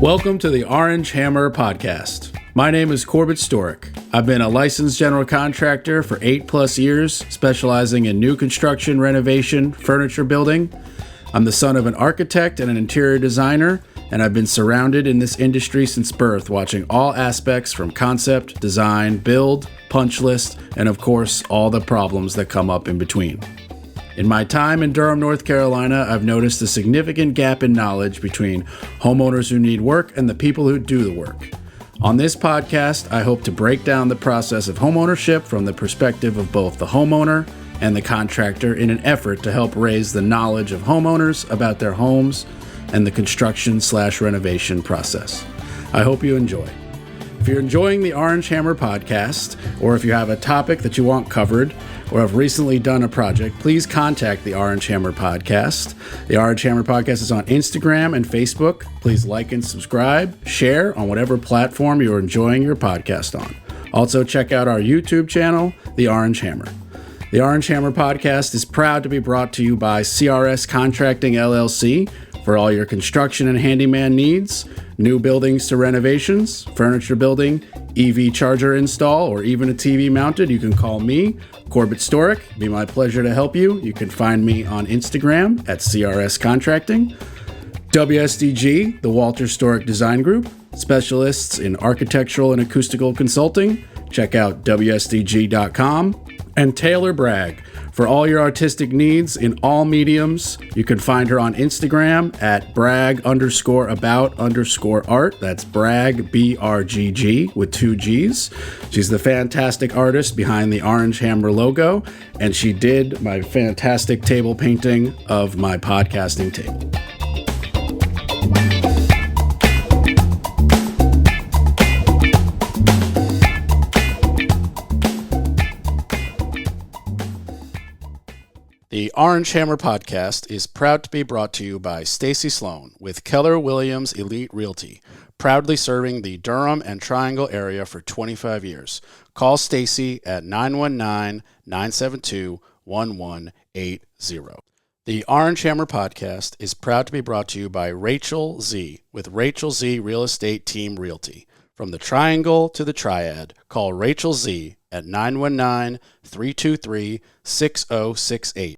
Welcome to the Orange Hammer Podcast. My name is Corbett Storick. I've been a licensed general contractor for 8+ years, specializing in new construction, renovation, furniture building. I'm the son of an architect and an interior designer, and I've been surrounded in this industry since birth, watching all aspects from concept, design, build, punch list, and of course, all the problems that come up in between. In my time in Durham, North Carolina, I've noticed a significant gap in knowledge between homeowners who need work and the people who do the work. On this podcast, I hope to break down the process of homeownership from the perspective of both the homeowner and the contractor in an effort to help raise the knowledge of homeowners about their homes and the construction/renovation process. I hope you enjoy. If you're enjoying the Orange Hammer Podcast, or if you have a topic that you want covered, or have recently done a project, please contact the Orange Hammer Podcast. The Orange Hammer Podcast is on Instagram and Facebook. Please like and subscribe, share on whatever platform you're enjoying your podcast on. Also, check out our YouTube channel, The Orange Hammer. The Orange Hammer Podcast is proud to be brought to you by CRS Contracting LLC for all your construction and handyman needs, new buildings to renovations, furniture building, EV charger install, or even a TV mounted. You can call me, Corbett Storick. It'd be my pleasure to help you. You can find me on Instagram at CRS Contracting. WSDG, the Walter Storick Design Group, specialists in architectural and acoustical consulting. Check out WSDG.com. And Taylor Bragg, for all your artistic needs in all mediums. You can find her on Instagram at brag_about_art. That's brag, BRGG, with 2 G's. She's the fantastic artist behind the Orange Hammer logo, and she did my fantastic table painting of my podcasting table. The Orange Hammer Podcast is proud to be brought to you by Stacy Sloan with Keller Williams Elite Realty, proudly serving the Durham and Triangle area for 25 years. Call Stacy at 919-972-1180. The Orange Hammer Podcast is proud to be brought to you by Rachel Z with Rachel Z Real Estate Team Realty. From the Triangle to the Triad, call Rachel Z at 919-323-6068.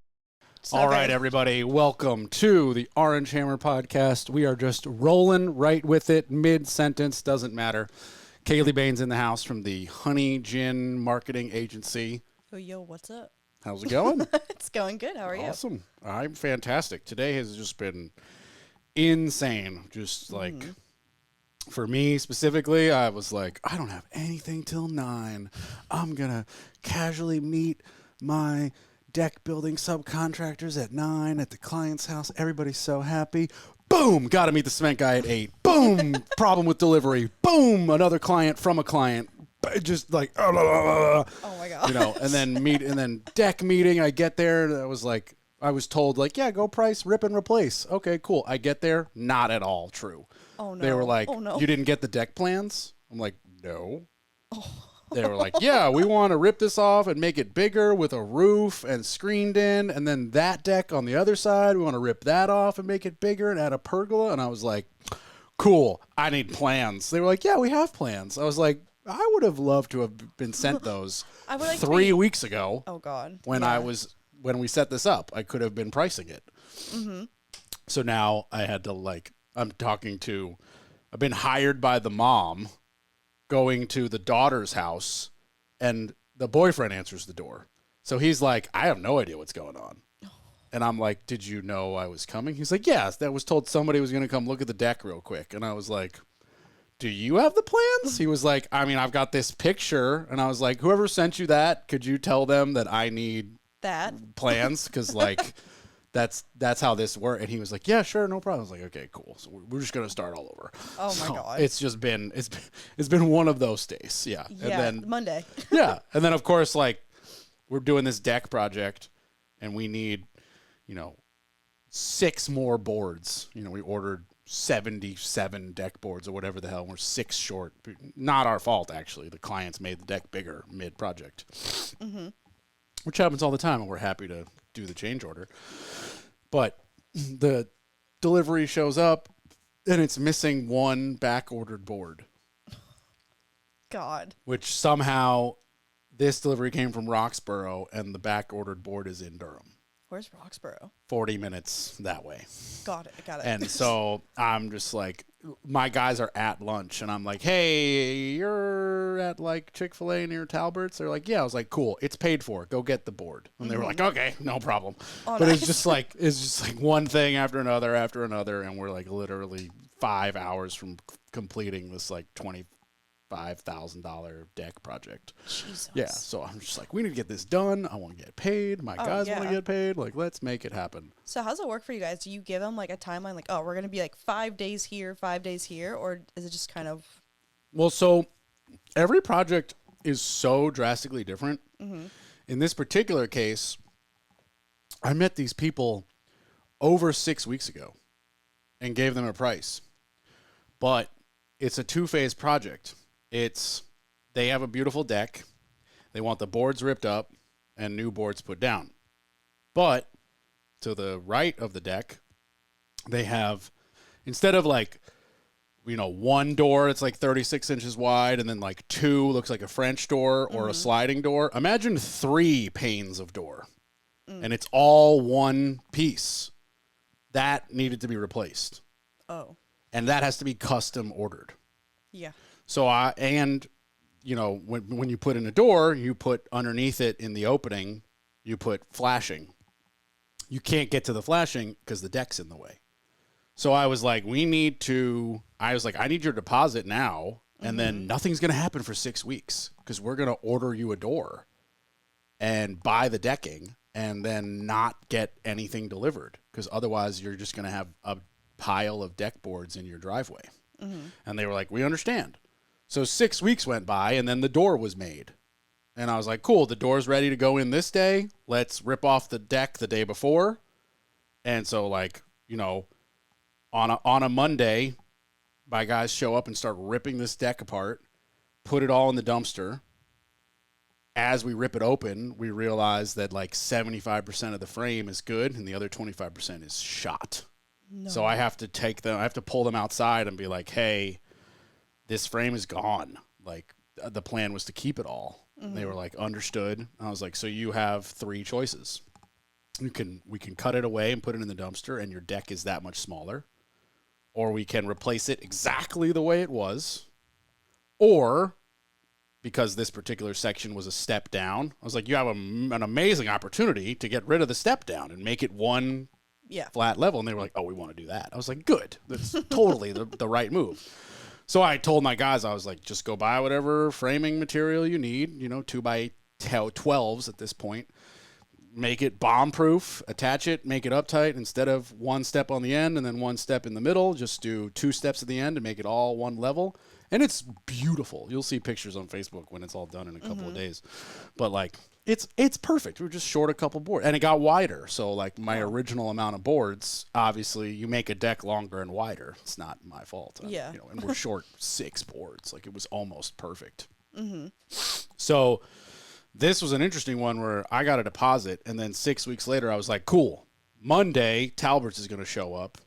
All right, everybody, welcome to the Orange Hammer Podcast. We are just rolling right with it, mid-sentence, doesn't matter. Kayleigh Bain's in the house from the Honey Gin Marketing Agency. Oh, yo, what's up? How's it going? It's going good. How are you? Awesome. I'm fantastic. Today has just been insane. Just like... For me specifically, I was like, I don't have anything till 9. I'm going to casually meet my deck building subcontractors at 9 at the client's house. Everybody's so happy. Boom, got to meet the cement guy at 8. Boom, problem with delivery. Boom, another client from a client. Just like, oh my God. You know, and then deck meeting. I get there, and I was told, like, yeah, go price, rip and replace. Okay, cool. I get there, not at all true. Oh, no. They were like, you didn't get the deck plans? I'm like, no. Oh. They were like, yeah, we want to rip this off and make it bigger with a roof and screened in. And then that deck on the other side, we want to rip that off and make it bigger and add a pergola. And I was like, cool, I need plans. They were like, yeah, we have plans. I was like, I would have loved to have been sent those 3 weeks ago. Oh, God. When when we set this up, I could have been pricing it. Mm-hmm. So now I had to I've been hired by the mom, going to the daughter's house, and the boyfriend answers the door. So he's like, I have no idea what's going on. And I'm like, did you know I was coming? He's like, yes, that was told somebody was going to come look at the deck real quick. And I was like, do you have the plans? He was like, I mean, I've got this picture. And I was like, whoever sent you that, could you tell them that I need that plans? Because that's how this works. And he was like, yeah, sure, no problem. I was like, okay, cool. So we're just gonna start all over. Oh my God. It's just been it's been one of those days. Yeah. Yeah. And then Monday. Yeah. And then of course, we're doing this deck project and we need, 6 more boards. We ordered 77 deck boards or whatever the hell. We're 6 short. Not our fault, actually. The clients made the deck bigger mid-project. Mm-hmm. Which happens all the time, and we're happy to do the change order. But the delivery shows up, and it's missing one back-ordered board, God. which somehow this delivery came from Roxborough, and the back-ordered board is in Durham. Where's Roxborough? 40 minutes that way. Got it. And so I'm just like, my guys are at lunch, and I'm like, hey, you're at like Chick-fil-A near Talbert's? They're like, yeah. I was like, cool, it's paid for. Go get the board. And they were like, okay, no problem. Oh, but nice. it's just like one thing after another, and we're like literally 5 hours from completing this like $25,000 deck project. Jesus. Yeah, so I'm just like, we need to get this done. I want to get paid. My guys want to get paid. Like, let's make it happen. So how's it work for you guys? Do you give them like a timeline, like, oh, we're going to be like 5 days here, 5 days here, or is it just kind of? Well, so every project is so drastically different. Mm-hmm. In this particular case, I met these people over 6 weeks ago and gave them a price. But it's a two-phase project. They have a beautiful deck. They want the boards ripped up and new boards put down. But to the right of the deck, they have, instead of like, one door that's like 36 inches wide and then like two looks like a French door or a sliding door, imagine 3 panes of door. And it's all one piece. That needed to be replaced. Oh. And that has to be custom ordered. Yeah. So when you put in a door, you put underneath it in the opening, you put flashing. You can't get to the flashing because the deck's in the way. So I was like, I need your deposit now, and then nothing's going to happen for 6 weeks because we're going to order you a door and buy the decking and then not get anything delivered because otherwise you're just going to have a pile of deck boards in your driveway. And they were like, we understand. So 6 weeks went by, and then the door was made. And I was like, cool, the door's ready to go in this day. Let's rip off the deck the day before. And so, on a Monday, my guys show up and start ripping this deck apart, put it all in the dumpster. As we rip it open, we realize that 75% of the frame is good, and the other 25% is shot. No. So I have to pull them outside and be like, hey, this frame is gone. The plan was to keep it all. And they were like, understood. And I was like, so you have 3 choices. We can cut it away and put it in the dumpster, and your deck is that much smaller. Or we can replace it exactly the way it was. Or, because this particular section was a step down, I was like, you have an amazing opportunity to get rid of the step down and make it one flat level. And they were like, oh, we want to do that. I was like, good. That's totally the right move. So I told my guys, I was like, just go buy whatever framing material you need, 2x12s at this point. Make it bomb-proof, attach it, make it uptight. Instead of one step on the end and then one step in the middle, just do 2 steps at the end and make it all one level. And it's beautiful. You'll see pictures on Facebook when it's all done in a couple of days. But, it's perfect. We were just short a couple boards. And it got wider. So, my original amount of boards, obviously, you make a deck longer and wider. It's not my fault. Yeah. And we're short 6 boards. It was almost perfect. So this was an interesting one where I got a deposit, and then 6 weeks later, I was like, cool. Monday, Talbert's is going to show up,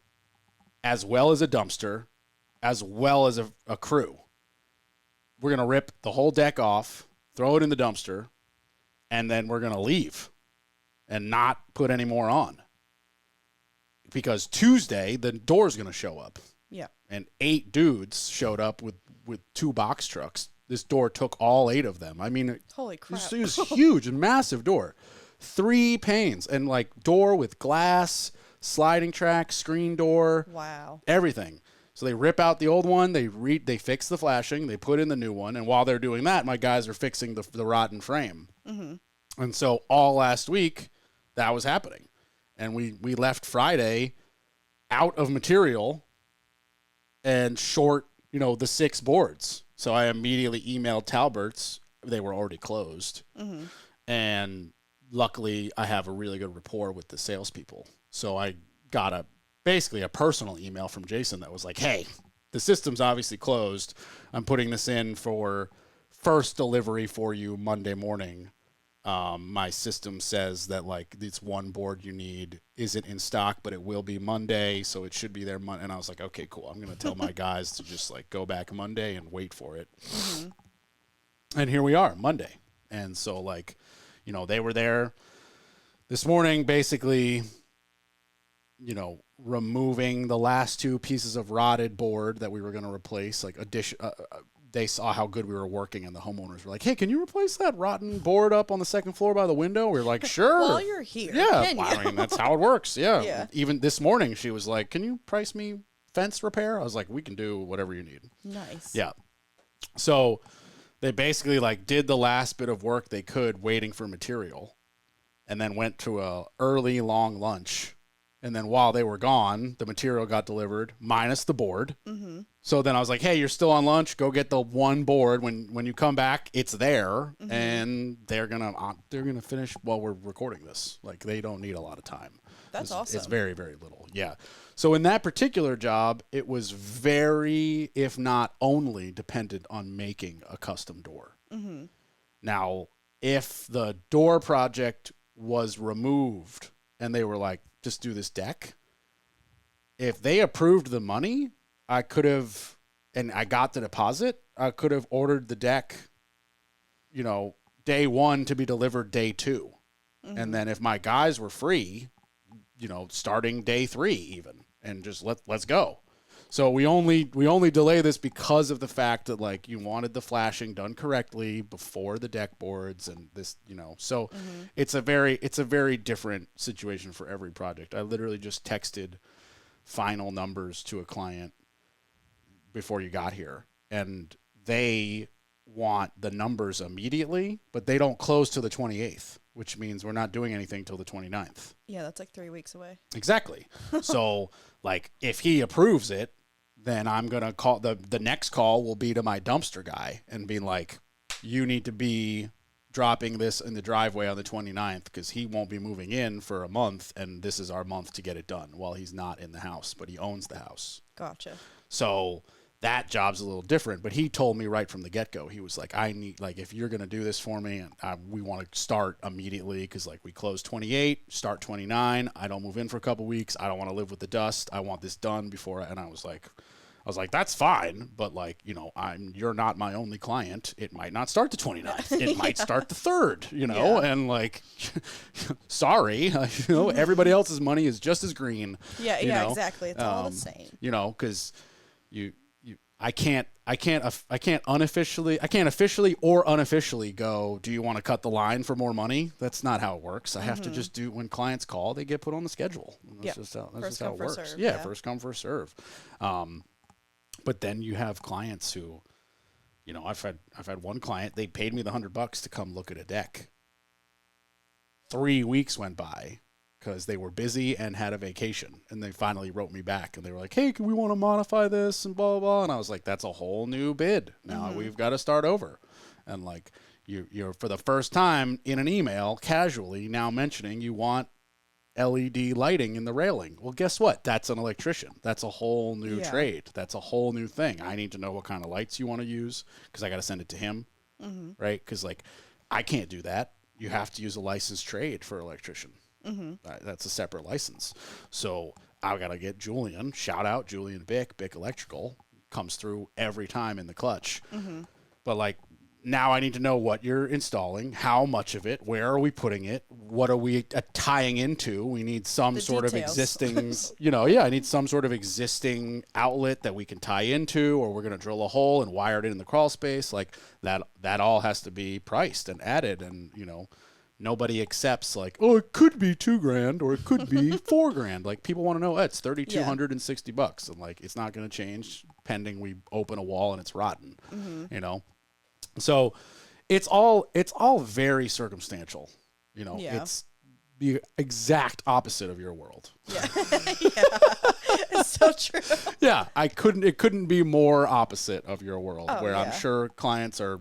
as well as a dumpster, as well as a crew. We're going to rip the whole deck off, throw it in the dumpster, and then we're going to leave and not put any more on. Because Tuesday, the door's going to show up. Yeah. And 8 dudes showed up with 2 box trucks. This door took all 8 of them. I mean, holy crap. It was huge, a massive door. 3 panes and door with glass, sliding track, screen door. Wow. Everything. So they rip out the old one, they fix the flashing, they put in the new one, and while they're doing that, my guys are fixing the rotten frame. And so all last week, that was happening. And we left Friday out of material and short, the 6 boards. So I immediately emailed Talbert's. They were already closed. And luckily, I have a really good rapport with the salespeople. So I got basically a personal email from Jason that was like, hey, the system's obviously closed. I'm putting this in for first delivery for you Monday morning. My system says that like this one board you need isn't in stock, but it will be Monday, so it should be there Monday. And I was like, okay, cool. I'm gonna tell my guys to just like go back Monday and wait for it. Mm-hmm. And here we are, Monday. And so like, they were there this morning, basically, removing the last two pieces of rotted board that we were going to replace. Like they saw how good we were working, and the homeowners were like, "Hey, can you replace that rotten board up on the second floor by the window?" We were like, "Sure." While you're here, yeah. Can you? I mean, that's how it works. Yeah. Yeah. Even this morning, she was like, "Can you price me fence repair?" I was like, "We can do whatever you need." Nice. Yeah. So they basically like did the last bit of work they could, waiting for material, and then went to a early long lunch. And then while they were gone, the material got delivered minus the board. Mm-hmm. So then I was like, "Hey, you're still on lunch. Go get the one board. When you come back, it's there, and they're gonna finish while we're recording this. Like they don't need a lot of time. That's awesome. It's very, very little. Yeah. So in that particular job, it was very, if not only, dependent on making a custom door. Mm-hmm. Now, if the door project was removed and they were like, just do this deck, if they approved the money, I could have, and I got the deposit, I could have ordered the deck, day one to be delivered day two. Mm-hmm. And then if my guys were free, starting day three even, and just let's go. So we only delay this because of the fact that like you wanted the flashing done correctly before the deck boards and this, so it's a very different situation for every project. I literally just texted final numbers to a client before you got here, and they want the numbers immediately, but they don't close till the 28th, which means we're not doing anything till the 29th. Yeah, that's like 3 weeks away. Exactly. So like if he approves it, then I'm going to call the next call will be to my dumpster guy and be like, you need to be dropping this in the driveway on the 29th because he won't be moving in for a month, and this is our month to get it done while he's not in the house, but he owns the house. Gotcha. So that job's a little different, but he told me right from the get-go, he was like, I need, like, if you're going to do this for me, we want to start immediately because, like, we close 28, start 29. I don't move in for a couple weeks. I don't want to live with the dust. I want this done before. And I was like, that's fine, but, like, you're not my only client. It might not start the 29th. It might start the 3rd, and, like, sorry, everybody else's money is just as green. Yeah, exactly. It's all the same. Because I can't officially or unofficially go, do you want to cut the line for more money? That's not how it works. I have to just do, when clients call, they get put on the schedule. That's just how it works. Serve, yeah, first come, first serve. But then you have clients who, I've had one client, they paid me the $100 to come look at a deck. 3 weeks went by because they were busy and had a vacation, and they finally wrote me back and they were like, hey, we want to modify this and blah, blah, blah. And I was like, that's a whole new bid. Now we've got to start over. And like you're for the first time in an email casually now mentioning you want LED lighting in the railing. Well, guess what? That's an electrician. That's a whole new trade. That's a whole new thing. I need to know what kind of lights you want to use because I got to send it to him, right? Because like I can't do that. You have to use a licensed trade for electrician. That's a separate license. So I got to get Julian, shout out Julian Bick Electrical, comes through every time in the clutch. But like now I need to know what you're installing, how much of it, where are we putting it, what are we tying into? We need some sort of existing, I need some sort of existing outlet that we can tie into, or we're going to drill a hole and wire it in the crawl space. Like that all has to be priced and added, and nobody accepts like, oh, it could be $2,000 or it could be $4,000. Like people want to know, it's $3,260, and like it's not going to change pending we open a wall and it's rotten, So it's all very circumstantial, It's the exact opposite of your world. Yeah, it's so true. Yeah, it couldn't be more opposite of your world, where I'm sure clients are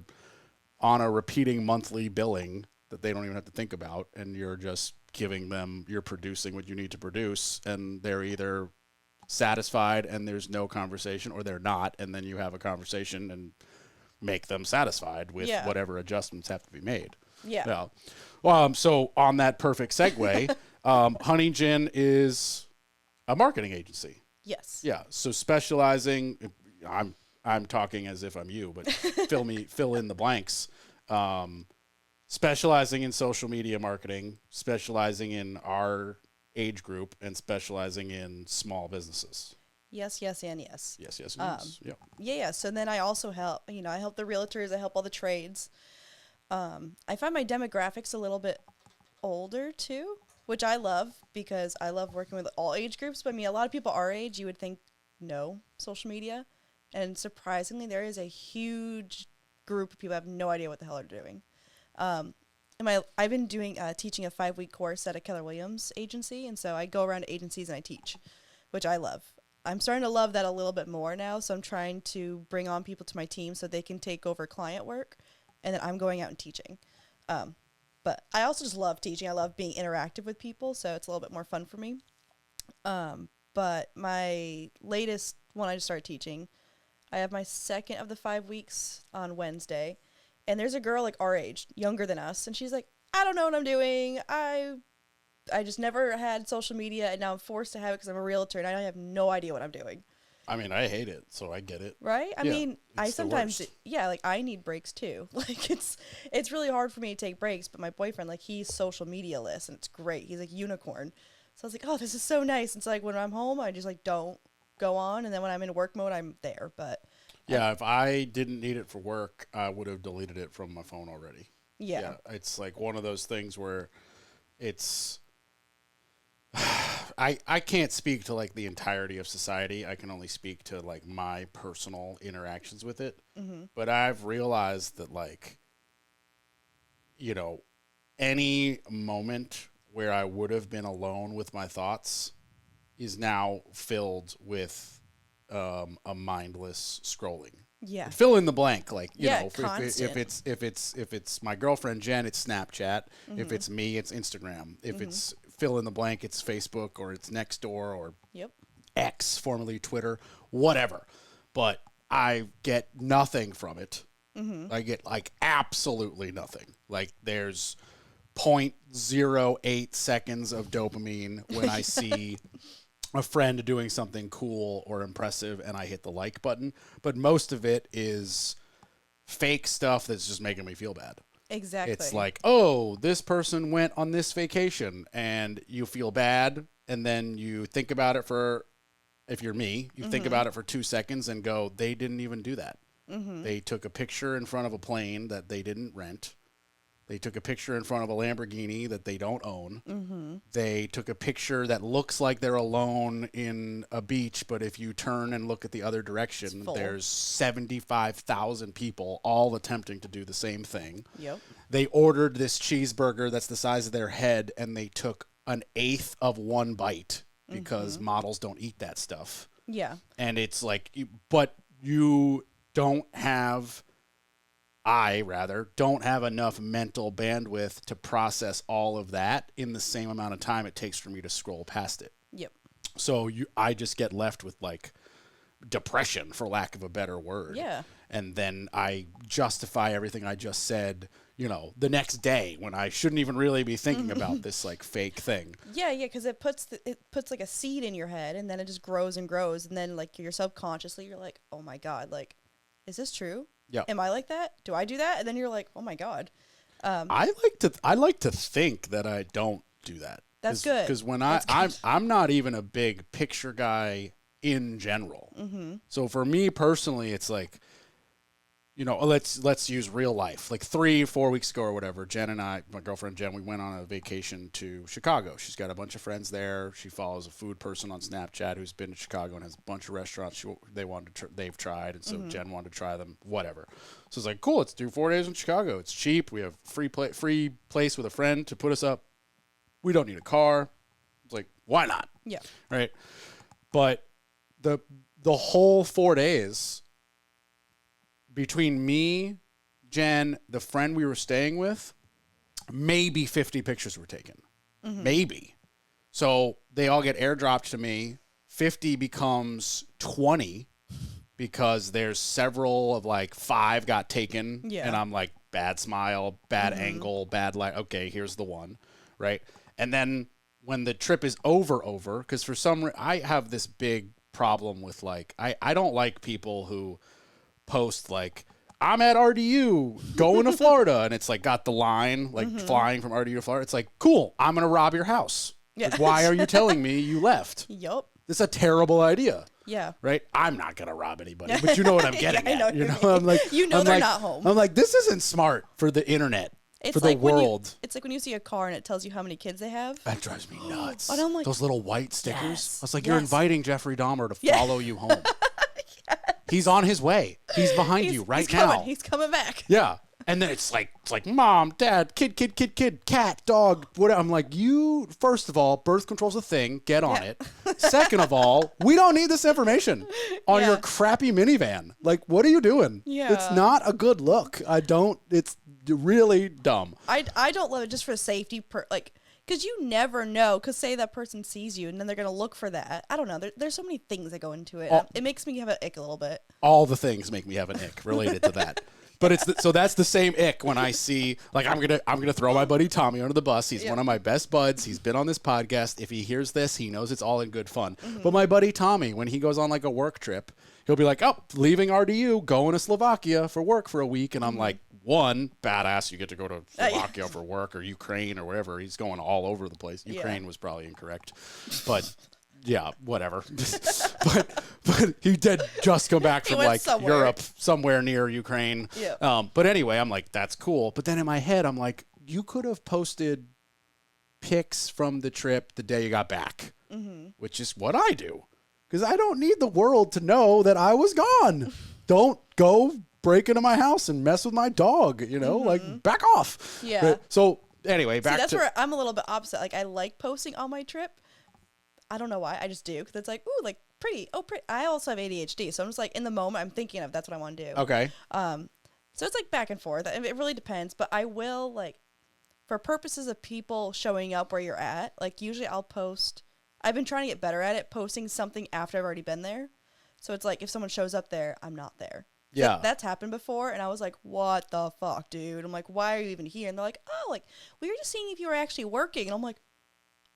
on a repeating monthly billing that they don't even have to think about, and you're just giving them, you're producing what you need to produce, and they're either satisfied and there's no conversation, or they're not, and then you have a conversation and make them satisfied with whatever adjustments have to be made. Yeah. Yeah. So on that perfect segue, Honey Gin is a marketing agency. Yes. Yeah. So specializing, I'm talking as if I'm you, but fill in the blanks. Specializing in social media marketing, specializing in our age group, and specializing in small businesses. Yes, yes, and yes. Yes, yes, yes. Yep. Yeah. So then I also help, I help the realtors, I help all the trades. I find my demographics a little bit older too, which I love because I love working with all age groups. But I mean, a lot of people our age, you would think, no social media. And surprisingly, there is a huge group of people who have no idea what the hell they're doing. I've been doing teaching a 5-week course at a Keller Williams agency, and so I go around to agencies and I teach, which I love. I'm starting to love that a little bit more now, so I'm trying to bring on people to my team so they can take over client work, and then I'm going out and teaching. But I also just love teaching. I love being interactive with people, so it's a little bit more fun for me. But my latest one I just started teaching, I have my second of the 5 weeks on Wednesday. And there's a girl like our age, younger than us, and she's like, I don't know what I'm doing. I just never had social media, and now I'm forced to have it because I'm a realtor, and I have no idea what I'm doing. I mean, I hate it, so I get it. Right? I mean, I sometimes, worst. like I need breaks too. Like it's really hard for me to take breaks, but my boyfriend, like he's social media-less, and it's great. He's like unicorn. So I was like, oh, this is so nice. It's like when I'm home, I just like don't go on, and then when I'm in work mode, I'm there, but... Yeah, if I didn't need it for work, I would have deleted it from my phone already. Yeah. It's like one of those things where it's I can't speak to like the entirety of society. I can only speak to like my personal interactions with it. Mm-hmm. But I've realized that like any moment where I would have been alone with my thoughts is now filled with a mindless scrolling. Yeah. Fill in the blank, like constant. if it's my girlfriend Jen, it's Snapchat. Mm-hmm. If it's me, it's Instagram. If it's fill in the blank, it's Facebook or it's Nextdoor or X, formerly Twitter, whatever. But I get nothing from it. Mm-hmm. I get like absolutely nothing. Like there's 0.08 seconds of dopamine when I see a friend doing something cool or impressive and I hit the like button, but most of it is fake stuff that's just making me feel bad. Exactly. It's like, oh, this person went on this vacation and you feel bad. And then you think about it if you're me, you think about it for 2 seconds and go, they didn't even do that. Mm-hmm. They took a picture in front of a plane that they didn't rent. They took a picture in front of a Lamborghini that they don't own. Mm-hmm. They took a picture that looks like they're alone in a beach, but if you turn and look at the other direction, there's 75,000 people all attempting to do the same thing. Yep. They ordered this cheeseburger that's the size of their head, and they took an eighth of one bite because models don't eat that stuff. Yeah. And it's like, but you don't have... I don't have enough mental bandwidth to process all of that in the same amount of time it takes for me to scroll past it. Yep. So I just get left with like depression, for lack of a better word. Yeah. And then I justify everything I just said, the next day when I shouldn't even really be thinking about this like fake thing. Yeah, because it puts like a seed in your head, and then it just grows and grows, and then like you're subconsciously you're like, oh my God, like, is this true? Yeah. Am I like that? Do I do that? And then you're like, oh my God. I like to think that I don't do that. That's good. Because when I'm not even a big picture guy in general. Mm-hmm. So for me personally, it's like, let's use real life. Like 3-4 weeks ago or whatever, Jen and I, my girlfriend Jen, we went on a vacation to Chicago. She's got a bunch of friends there. She follows a food person on Snapchat who's been to Chicago and has a bunch of restaurants they've tried, and so Jen wanted to try them, whatever. So it's like, cool, let's do 4 days in Chicago. It's cheap. We have free place with a friend to put us up. We don't need a car. It's like, why not? Yeah. Right. But the whole 4 days between me, Jen, the friend we were staying with, maybe 50 pictures were taken. Mm-hmm. Maybe. So they all get airdropped to me. 50 becomes 20 because there's several of like 5 got taken. Yeah. And I'm like, bad smile, bad angle, bad light. Okay, here's the one. Right. And then when the trip is over, because for some I have this big problem with like, I don't like people who post like, I'm at RDU going to Florida. And it's like got the line, like flying from RDU to Florida. It's like, cool, I'm going to rob your house. Yeah. Like, why are you telling me you left? Yup. This is a terrible idea. Yeah. Right? I'm not going to rob anybody, but you know what I'm getting I know at. what you mean. I'm like, You know I'm they're like, not home. I'm like, this isn't smart for the internet, It's for the like world. It's like when you see a car and it tells you how many kids they have. That drives me nuts. And I'm like, those little white stickers. yes, I was like, you're yes. inviting Jeffrey Dahmer to follow you home. He's on his way. He's behind you right he's now. Coming. He's coming back. Yeah. And then it's like mom, dad, kid, cat, dog, whatever. I'm like, you, first of all, birth control's a thing. Get on it. Second of all, we don't need this information on your crappy minivan. Like, what are you doing? Yeah. It's not a good look. It's really dumb. I don't love it just for safety, because you never know. Because say that person sees you and then they're going to look for that. I don't know. There's so many things that go into it. It makes me have an ick a little bit. All the things make me have an ick related to that. But so that's the same ick when I see, like, I'm gonna throw my buddy Tommy under the bus. He's one of my best buds. He's been on this podcast. If he hears this, he knows it's all in good fun. But my buddy Tommy, when he goes on like a work trip, he'll be like, oh, leaving RDU, going to Slovakia for work for a week. And I'm like, one, badass, you get to go to Slovakia for work, or Ukraine or wherever. He's going all over the place. Ukraine was probably incorrect. But yeah, whatever. but he did just come back from like somewhere. Europe, somewhere near Ukraine. Yeah. But anyway, I'm like, that's cool. But then in my head, I'm like, you could have posted pics from the trip the day you got back, which is what I do. Because I don't need the world to know that I was gone. Don't go break into my house and mess with my dog, like back off. Yeah. Right? So anyway, that's where I'm a little bit opposite. Like, I like posting on my trip. I don't know why. I just do. Because it's like, ooh, like pretty. Oh, pretty. I also have ADHD. So I'm just like, in the moment, I'm thinking of that's what I want to do. Okay. So it's like back and forth. It really depends. But I will, like, for purposes of people showing up where you're at, like, usually I'll post. I've been trying to get better at it, posting something after I've already been there. So it's like, if someone shows up there, I'm not there. Yeah. So that's happened before. And I was like, what the fuck, dude? I'm like, why are you even here? And they're like, oh, like, we were just seeing if you were actually working. And I'm like,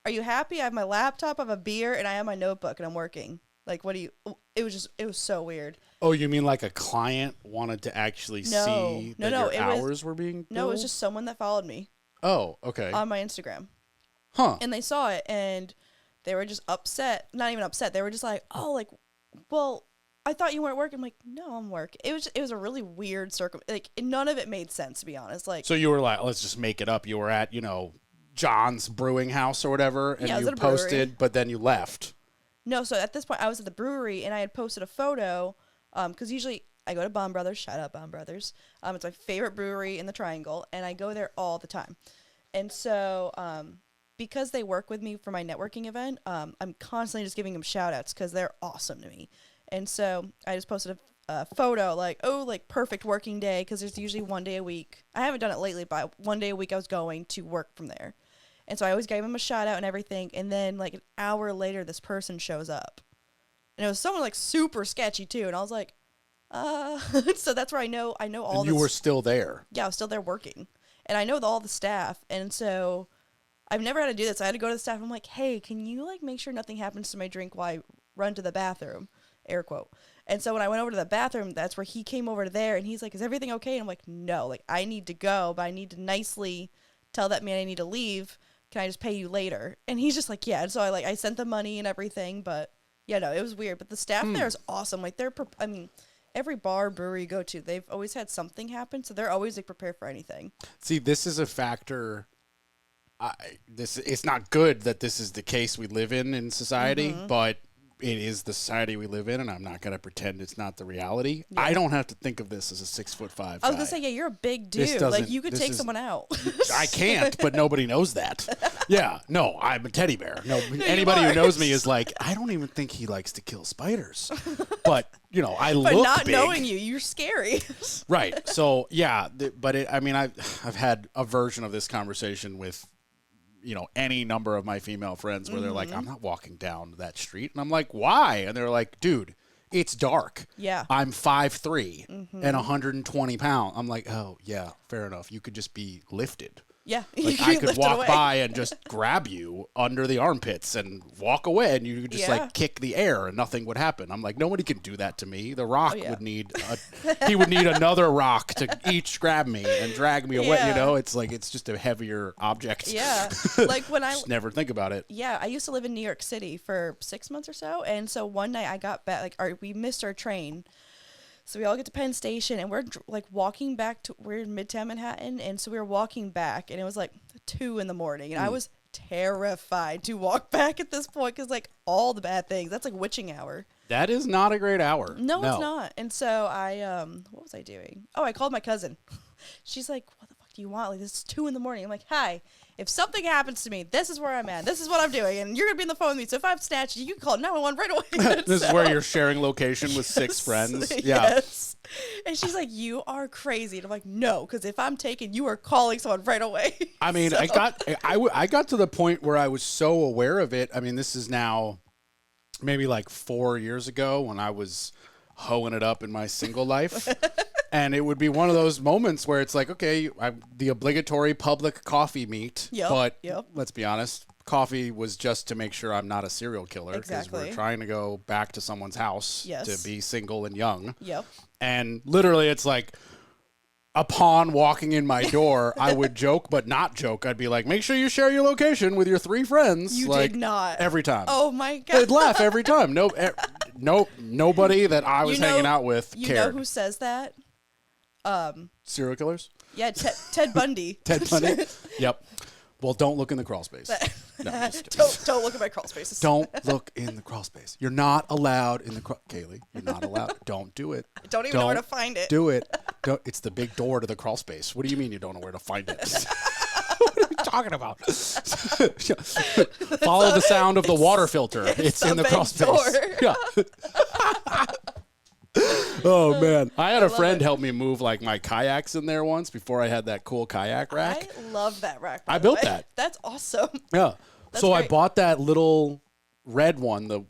are you happy? I have my laptop, I have a beer, and I have my notebook, and I'm working. Like, what do you... It was so weird. Oh, you mean like a client wanted to actually see that your hours were being billed? No, it was just someone that followed me. Oh, okay. On my Instagram. Huh. And they saw it, and they were just upset. Not even upset. They were just like, oh, like, well, I thought you weren't working. I'm like, no, I'm working. It was a really weird like, none of it made sense, to be honest. Like, so you were like, let's just make it up. You were at, John's Brewing House or whatever, and you posted, but then you left. No, so at this point, I was at the brewery, and I had posted a photo, because usually I go to Bain Brothers. Shout out Bain Brothers. It's my favorite brewery in the Triangle, and I go there all the time. And so, because they work with me for my networking event, I'm constantly just giving them shout-outs because they're awesome to me. And so I just posted a photo, like, oh, like, perfect working day, because there's usually one day a week. I haven't done it lately, but one day a week I was going to work from there. And so I always gave him a shout out and everything. And then like an hour later, this person shows up. And it was someone like super sketchy too. And I was like, so that's where I know all this. You were still there. Yeah, I was still there working. And I know all the staff. And so I've never had to do this. I had to go to the staff. I'm like, hey, can you like make sure nothing happens to my drink while I run to the bathroom? Air quote. And so when I went over to the bathroom, that's where he came over to there. And he's like, is everything okay? And I'm like, no, like I need to go, but I need to nicely tell that man I need to leave. Can I just pay you later? And he's just like, yeah. And so I sent the money and everything, but yeah, no, it was weird. But the staff there is awesome. Like every bar, brewery you go to, they've always had something happen. So they're always like prepared for anything. See, this is a factor. It's not good that this is the case we live in society, but it is the society we live in, and I'm not going to pretend it's not the reality. Yeah. I don't have to think of this as a 6'5" guy. I was going to say, yeah, you're a big dude. Like, you could take someone out. I can't, but nobody knows that. Yeah, no, I'm a teddy bear. No, anybody who knows me is like, I don't even think he likes to kill spiders. But, I look big. But not knowing you're scary. Right. So, yeah, I've had a version of this conversation with any number of my female friends where they're like, I'm not walking down that street. And I'm like, why? And they're like, dude, It's dark. Yeah. I'm 5'3" and 120 pounds. I'm like, oh, yeah, fair enough. You could just be lifted. Yeah. Like I could walk by and just grab you under the armpits and walk away, and you could just like kick the air and nothing would happen. I'm like, nobody can do that to me. The Rock would need he would need another rock to each grab me and drag me away. You know, it's like it's just a heavier object. Yeah. Like when I just never think about it. Yeah, I used to live in New York City for 6 months or so, and so one night I got back. We missed our train. So we all get to Penn Station, and we're like walking back we're in Midtown Manhattan, and so we were walking back, and it was like 2 a.m, and I was terrified to walk back at this point because like all the bad things. That's like witching hour. That is not a great hour. No, it's not. And so I what was I doing? Oh, I called my cousin. She's like, "What the fuck do you want? Like this is 2 a.m." I'm like, "Hi. If something happens to me, this is where I'm at. This is what I'm doing, and you're gonna be on the phone with me. So if I'm snatched, you can call 911 right away." This is where you're sharing location with 6 friends. Yeah. Yes. And she's like, "You are crazy." And I'm like, "No, because if I'm taken, you are calling someone right away." I mean, I got to the point where I was so aware of it. I mean, this is now maybe like 4 years ago when I was hoeing it up in my single life. And it would be one of those moments where it's like, okay, the obligatory public coffee meet. But let's be honest, coffee was just to make sure I'm not a serial killer. Because we're trying to go back to someone's house to be single and young. And literally it's like, upon walking in my door, I would joke, but not joke. I'd be like, make sure you share your location with your 3 friends. You like, did not. Every time. Oh, my God. They'd laugh every time. Nobody that I was hanging out with cared. You know who says that? Serial killers? Yeah, Ted Bundy. Ted Bundy? Yep. Well, don't look in the crawl space. No, don't look at my crawl spaces. Don't look in the crawl space. You're not allowed in the Kayleigh, you're not allowed. Don't do it. I don't even know where to find it. Do it. It's the big door to the crawl space. What do you mean you don't know where to find it? What are we talking about? Follow the sound of the water filter. It's in the crawl space. Yeah. Oh man, I had a friend help me move like my kayaks in there once before I had that cool kayak rack. I love that rack. I built that. That's awesome. Yeah. That's so great. I bought that little red one, the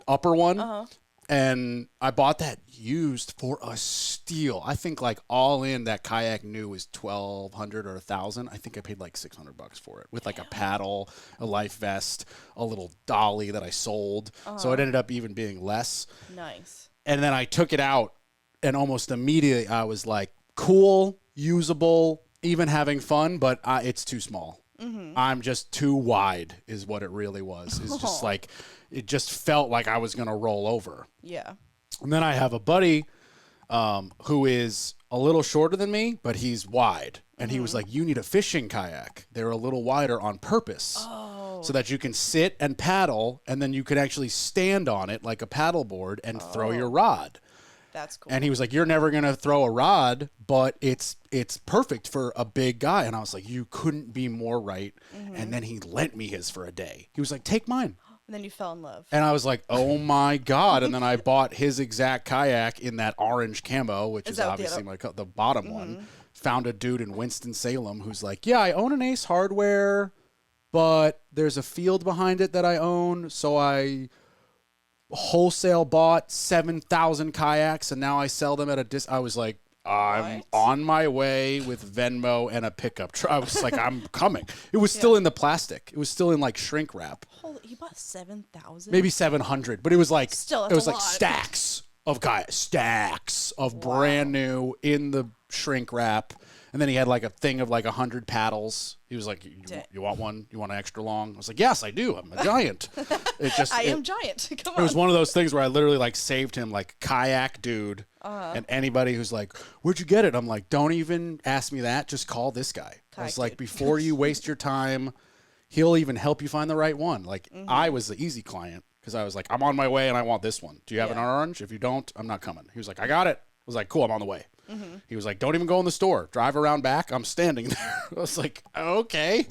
upper one, and I bought that used for a steal. I think like all in that kayak new was $1,200 or $1,000. I think I paid like $600 for it with like a paddle, a life vest, a little dolly that I sold. So it ended up even being less. Nice. And then I took it out, and almost immediately I was like, cool, usable, even having fun, but it's too small. I'm just too wide is what it really was. It's just like, it just felt like I was going to roll over. Yeah. And then I have a buddy who is a little shorter than me, but he's wide. And he was like, you need a fishing kayak. They're a little wider on purpose. So that you can sit and paddle, and then you can actually stand on it like a paddle board and throw your rod. That's cool. And he was like, you're never going to throw a rod, but it's perfect for a big guy. And I was like, you couldn't be more right. And then he lent me his for a day. He was like, take mine. And then you fell in love. And I was like, oh my God. And then I bought his exact kayak in that orange camo, which is obviously the bottom one. Found a dude in Winston-Salem who's like, yeah, I own an Ace Hardware, but there's a field behind it that I own. So I wholesale bought 7,000 kayaks, and now I sell them at a I was like, I'm on my way with Venmo and a pickup truck. I was like, I'm coming. It was still in the plastic. It was still in like shrink wrap. Holy, you bought 7,000? Maybe 700, but it was like still, it was like stacks of stacks of brand new in the shrink wrap. And then he had like a thing of like 100 paddles. He was like, you want one? You want an extra long? I was like, yes, I do. I'm a giant. I am giant. Come on. It was one of those things where I literally like saved him, like kayak dude. And anybody who's like, where'd you get it? I'm like, don't even ask me that. Just call this guy. I was like, before you waste your time, he'll even help you find the right one. Like I was the easy client because I was like, I'm on my way and I want this one. Do you have an orange? If you don't, I'm not coming. He was like, I got it. I was like, cool, I'm on the way. He was like, don't even go in the store. Drive around back. I'm standing there. I was like, okay.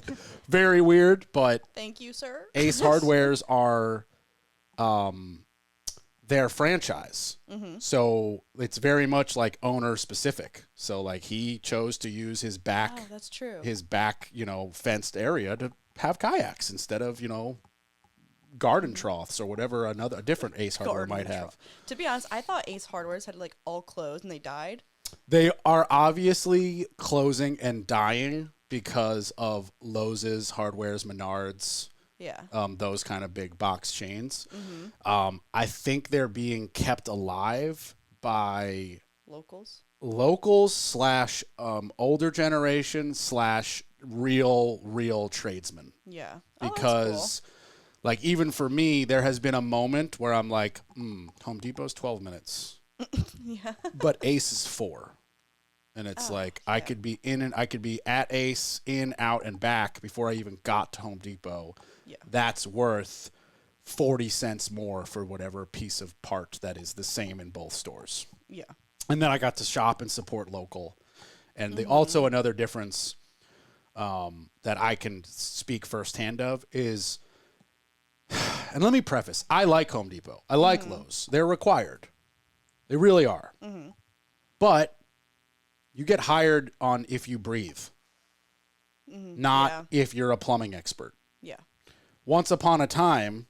Very weird, but thank you, sir. Ace Hardwares are their franchise. So it's very much like owner specific. So like he chose to use his back. Oh, that's true. His back, fenced area to have kayaks instead of, garden troughs or whatever a different Ace Hardware might have. To be honest, I thought Ace Hardware's had like all closed and they died. They are obviously closing and dying because of Lowe's, Hardware's, Menards, Yeah. those kind of big box chains. I think they're being kept alive by locals / older generation / real tradesmen. Yeah. Because like even for me, there has been a moment where I'm like, Home Depot's 12 minutes. Yeah. But Ace is 4. And it's I could be I could be at Ace, in, out, and back before I even got to Home Depot. Yeah. That's worth 40 cents more for whatever piece of part that is the same in both stores. Yeah. And then I got to shop and support local. And also another difference that I can speak firsthand of is, and let me preface, I like Home Depot. I like Lowe's. They're required. They really are. But you get hired on if you breathe, not if you're a plumbing expert. Yeah. Once upon a time,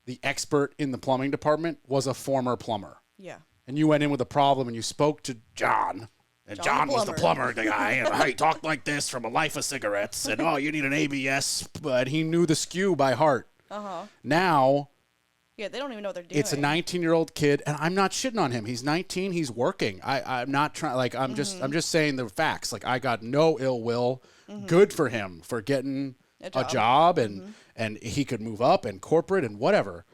the expert in the plumbing department was a former plumber. Yeah. And you went in with a problem and you spoke to John. And John was the plumber, the guy. And he talked like this from a life of cigarettes. And, you need an ABS. But he knew the SKU by heart. Now, yeah, they don't even know what they're doing. it's a 19-year-old kid, and I'm not shitting on him. He's 19. He's working. I'm not trying. Like I'm just saying the facts. Like I got no ill will. Good for him for getting a job, and he could move up and corporate and whatever.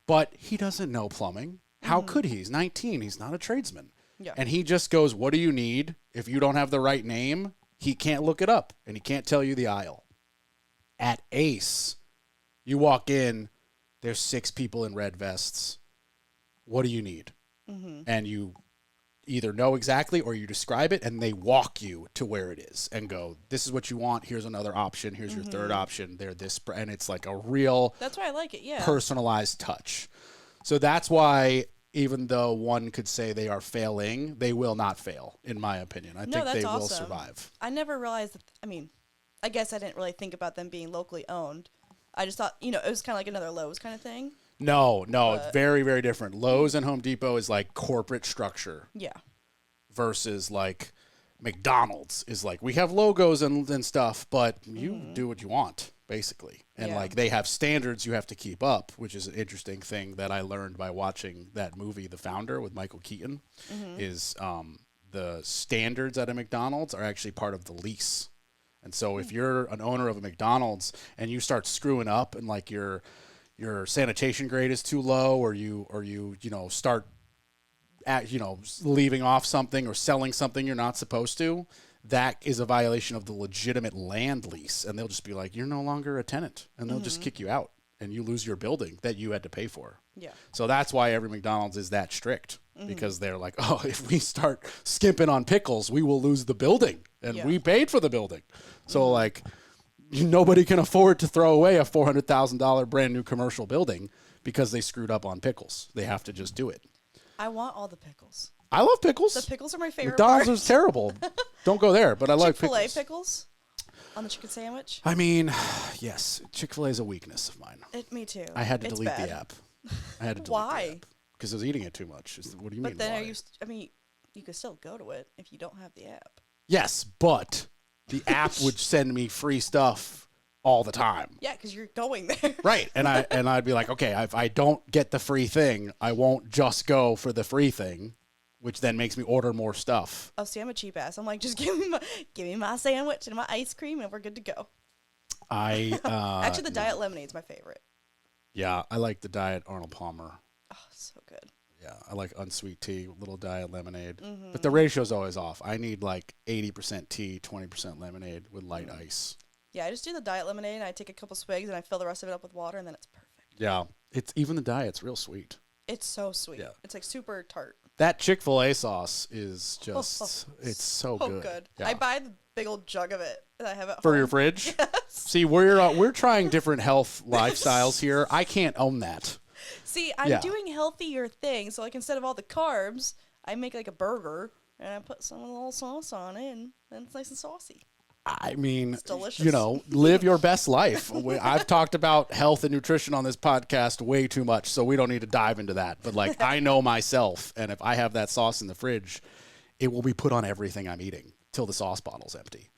But he doesn't know plumbing. How could he? He's 19. He's not a tradesman. Yeah. And he just goes, "What do you need?" If you don't have the right name, he can't look it up, and he can't tell you the aisle. At Ace, you walk in. There's 6 people in red vests. What do you need? And you either know exactly or you describe it, and they walk you to where it is and go, this is what you want. Here's another option. Here's your third option. They're this. And it's like a real That's why I like it, yeah. personalized touch. So that's why even though one could say they are failing, they will not fail, in my opinion. I think they will survive. I never realized that, I guess I didn't really think about them being locally owned. I just thought, it was kind of like another Lowe's kind of thing. No, very, very different. Lowe's and Home Depot is like corporate structure. Yeah. Versus like McDonald's is like, we have logos and stuff, but you do what you want, basically. And like they have standards you have to keep up, which is an interesting thing that I learned by watching that movie, The Founder, with Michael Keaton, is the standards at a McDonald's are actually part of the lease. And so if you're an owner of a McDonald's and you start screwing up and like your sanitation grade is too low, or you start leaving off something or selling something you're not supposed to, that is a violation of the legitimate land lease, and they'll just be like, you're no longer a tenant, and they'll just kick you out and you lose your building that you had to pay for. Yeah. So that's why every McDonald's is that strict, because they're like, if we start skimping on pickles, we will lose the building, and we paid for the building. So like nobody can afford to throw away a $400,000 brand new commercial building because they screwed up on pickles. They have to just do it. I want all the pickles. I love pickles. The pickles are my favorite McDonald's part. is terrible. Don't go there, but I like pickles. Chick-fil-A pickles on the chicken sandwich? I mean, yes, Chick-fil-A is a weakness of mine. Me too. I had to delete the app. I had to delete Why? the app because I was eating it too much. What do you mean, But then why? you could still go to it if you don't have the app. Yes, but the app would send me free stuff all the time. Yeah, because you're going there. Right, and I'd be like, okay, if I don't get the free thing, I won't just go for the free thing, which then makes me order more stuff. Oh, see, I'm a cheap ass. I'm like, just give me my sandwich and my ice cream, and we're good to go. Actually, the diet lemonade's my favorite. Yeah, I like the diet Arnold Palmer. Oh, so good. Yeah, I like unsweet tea, little diet lemonade. But the ratio's always off. I need like 80% tea, 20% lemonade with light ice. Yeah, I just do the diet lemonade, and I take a couple swigs, and I fill the rest of it up with water, and then it's perfect. Yeah, even the diet's real sweet. It's so sweet. Yeah. It's like super tart. That Chick-fil-A sauce is just, it's so good. Yeah. I buy the big old jug of it that I have at home. For your fridge? Yes. See, we're trying different health lifestyles here. I can't own that. See, I'm doing healthier things. So, like, instead of all the carbs, I make, like, a burger, and I put some little sauce on it, and then it's nice and saucy. I mean, It's delicious. you know, live your best life. I've talked about health and nutrition on this podcast way too much, so we don't need to dive into that. But like, I know myself, and if I have that sauce in the fridge, it will be put on everything I'm eating till the sauce bottle's empty.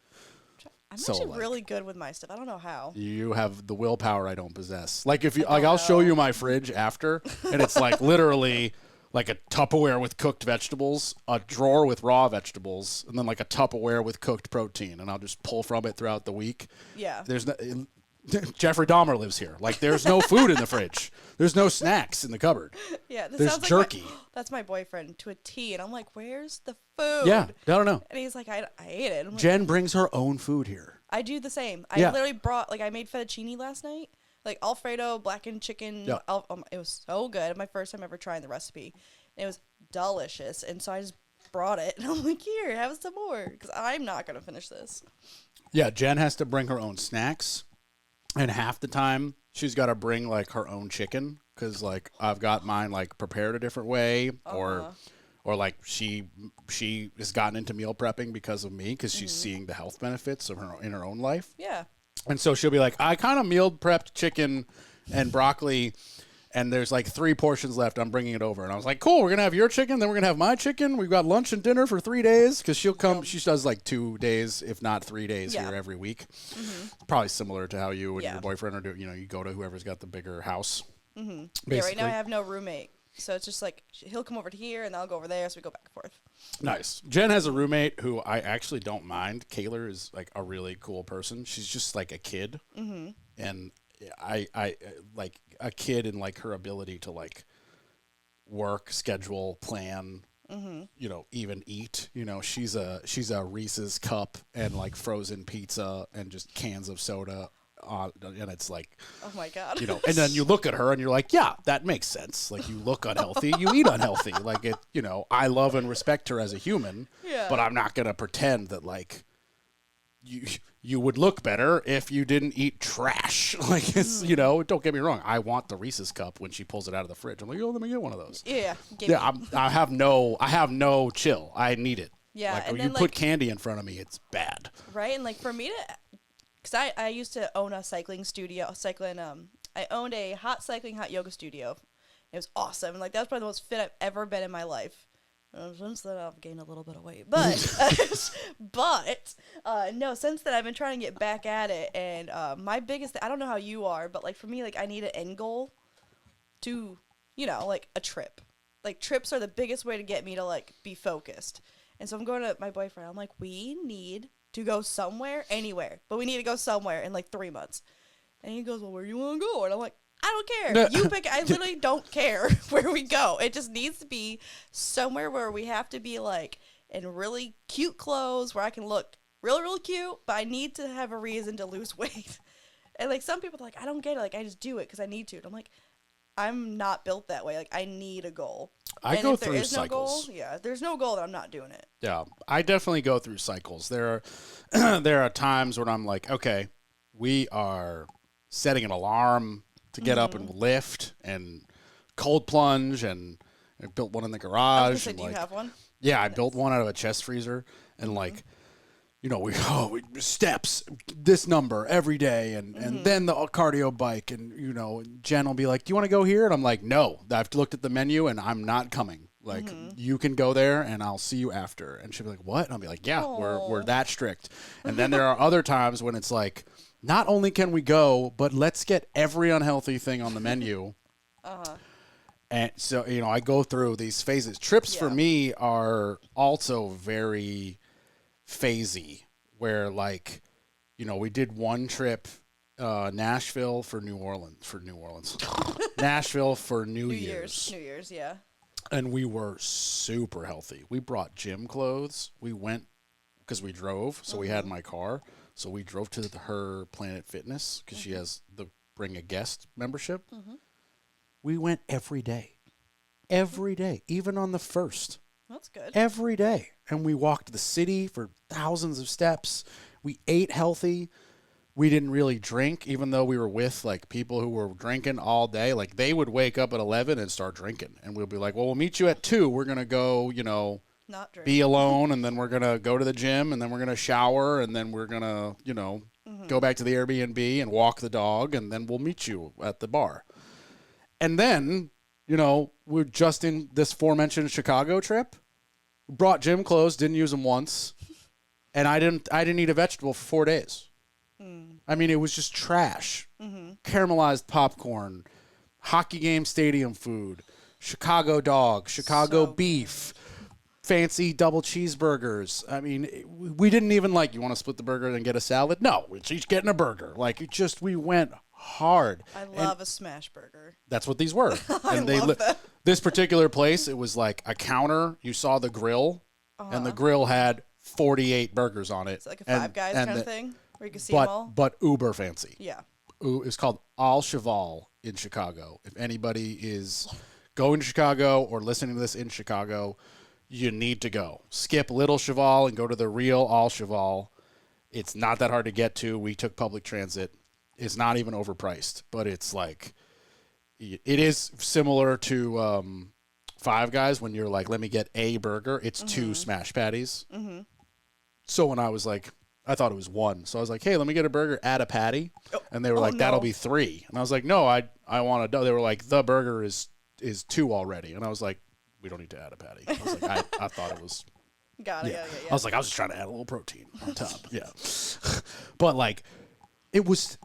I'm So, actually like, really good with my stuff. I don't know how. You have the willpower I don't possess. Like if you like, I'll show you my fridge after, and it's like literally like a Tupperware with cooked vegetables, a drawer with raw vegetables, and then like a Tupperware with cooked protein, and I'll just pull from it throughout the week. Yeah. There's no Jeffrey Dahmer lives here. Like there's no food in the fridge. There's no snacks in the cupboard. Yeah, this There's sounds jerky. Like that's my boyfriend to a T, and I'm like, "Where's the food?" Yeah, I don't know. And he's like, "I ate it." I'm like, Jen brings her own food here. I do the same. Yeah. I literally brought I made fettuccine last night, like Alfredo blackened chicken. Yeah. It was so good. My first time ever trying the recipe. It was delicious, and so I just brought it, and I'm like, "Here, have some more," because I'm not gonna finish this. Yeah, Jen has to bring her own snacks, and half the time she's got to bring like her own chicken because like I've got mine like prepared a different way, or like she has gotten into meal prepping because of me because she's seeing the health benefits of her in her own life. Yeah. And so she'll be like, I kind of meal prepped chicken and broccoli, and there's like 3 portions left. I'm bringing it over. And I was like, cool, we're going to have your chicken, then we're going to have my chicken. We've got lunch and dinner for 3 days because she'll come. She does like 2 days, if not 3 days here every week. Probably similar to how you and your boyfriend are doing. You know, you go to whoever's got the bigger house. Yeah, right now I have no roommate. So it's just like he'll come over to here and I'll go over there. So we go back and forth. Nice. Jen has a roommate who I actually don't mind. Kayleigh is like a really cool person. She's just like a kid. And I like a kid in like her ability to like work, schedule, plan, you know, even eat. You know, she's a Reese's cup and like frozen pizza and just cans of soda. And it's like, oh my God, you know, and then you look at her and you're like, yeah, that makes sense. Like you look unhealthy, you eat unhealthy. Like it, you know, I love and respect her as a human, but I'm not going to pretend that like you would look better if you didn't eat trash. Like it's, you know, don't get me wrong. I want the Reese's cup when she pulls it out of the fridge. I'm like, oh, let me get one of those. Yeah. I have no chill. I need it. Yeah. Like and when then, you put candy in front of me, it's bad. Right. And like for me to, because I used to own a cycling studio, I owned a hot yoga studio. It was awesome. And like that was probably the most fit I've ever been in my life. Since then I've gained a little bit of weight, but no, since then I've been trying to get back at it. And my biggest, I don't know how you are, but like for me, like I need an end goal to, you know, like a trip. Like trips are the biggest way to get me to like be focused. And so I'm going to my boyfriend. I'm like, we need to go somewhere, anywhere, but we need to go somewhere in like 3 months. And he goes, well, where do you want to go? And I'm like, I don't care. You pick. I literally don't care where we go. It just needs to be somewhere where we have to be like in really cute clothes where I can look really, really cute, but I need to have a reason to lose weight. And like some people are like, I don't get it. Like I just do it because I need to. And I'm like, I'm not built that way. Like I need a goal. I and go if there through is cycles. No goal, yeah, if there's no goal, then I'm not doing it. Yeah, I definitely go through cycles. There are times when I'm like, okay, we are setting an alarm to get up and lift and cold plunge, and I built one in the garage. I was gonna say, do you have one? Yeah, I built one out of a chest freezer, and like, you know, we steps this number every day, and then the cardio bike, and you know, Jen will be like, "Do you want to go here?" And I'm like, "No, I've looked at the menu, and I'm not coming. Like, you can go there, and I'll see you after." And she'll be like, "What?" And I'll be like, "Yeah, we're that strict." And then there are other times when it's like, not only can we go, but let's get every unhealthy thing on the menu. And so, you know, I go through these phases. Trips for me are also very phasey, where like, you know, we did one trip, Nashville for New Orleans, Nashville for New Year's, yeah. And we were super healthy. We brought gym clothes. We went because we drove, so we had my car. So we drove to her Planet Fitness because she has the Bring a Guest membership. We went every day, even on the first. That's good. Every day. And we walked the city for thousands of steps. We ate healthy. We didn't really drink, even though we were with like people who were drinking all day. Like they would wake up at 11 and start drinking. And we'll be like, well, we'll meet you at 2. We're going to go, you know, Not drink. be alone, and then we're going to go to the gym, and then we're going to shower, and then we're going to, go back to the Airbnb and walk the dog, and then we'll meet you at the bar. And then, we're just in this aforementioned Chicago trip. Brought gym clothes, didn't use them once, and I didn't eat a vegetable for 4 days. I mean, it was just trash. Caramelized popcorn, hockey game stadium food, Chicago dog, Chicago beef, fancy double cheeseburgers. I mean, we didn't even you want to split the burger and get a salad? No, it's each getting a burger. We went hard. I love a smash burger. That's what these were. And love that. This particular place, it was like a counter. You saw the grill, and the grill had 48 burgers on it. It's like a Five Guys kind of thing where you can see them all. But uber fancy. Yeah. It's called Al Cheval in Chicago. If anybody is going to Chicago or listening to this in Chicago, you need to go. Skip Little Cheval and go to the real Al Cheval. It's not that hard to get to. We took public transit. It's not even overpriced, but it's it is similar to Five Guys when you're let me get a burger. It's 2 smash patties. So when I was I thought it was 1. So I was like, hey, let me get a burger, add a patty. And they were that'll be 3. And I was like, no, I want to. They were like, the burger is 2 already. And I was like, we don't need to add a patty. I was like, I thought it was. Got it. Yeah. Yeah. I was like, I was just trying to add a little protein on top. Yeah. But it was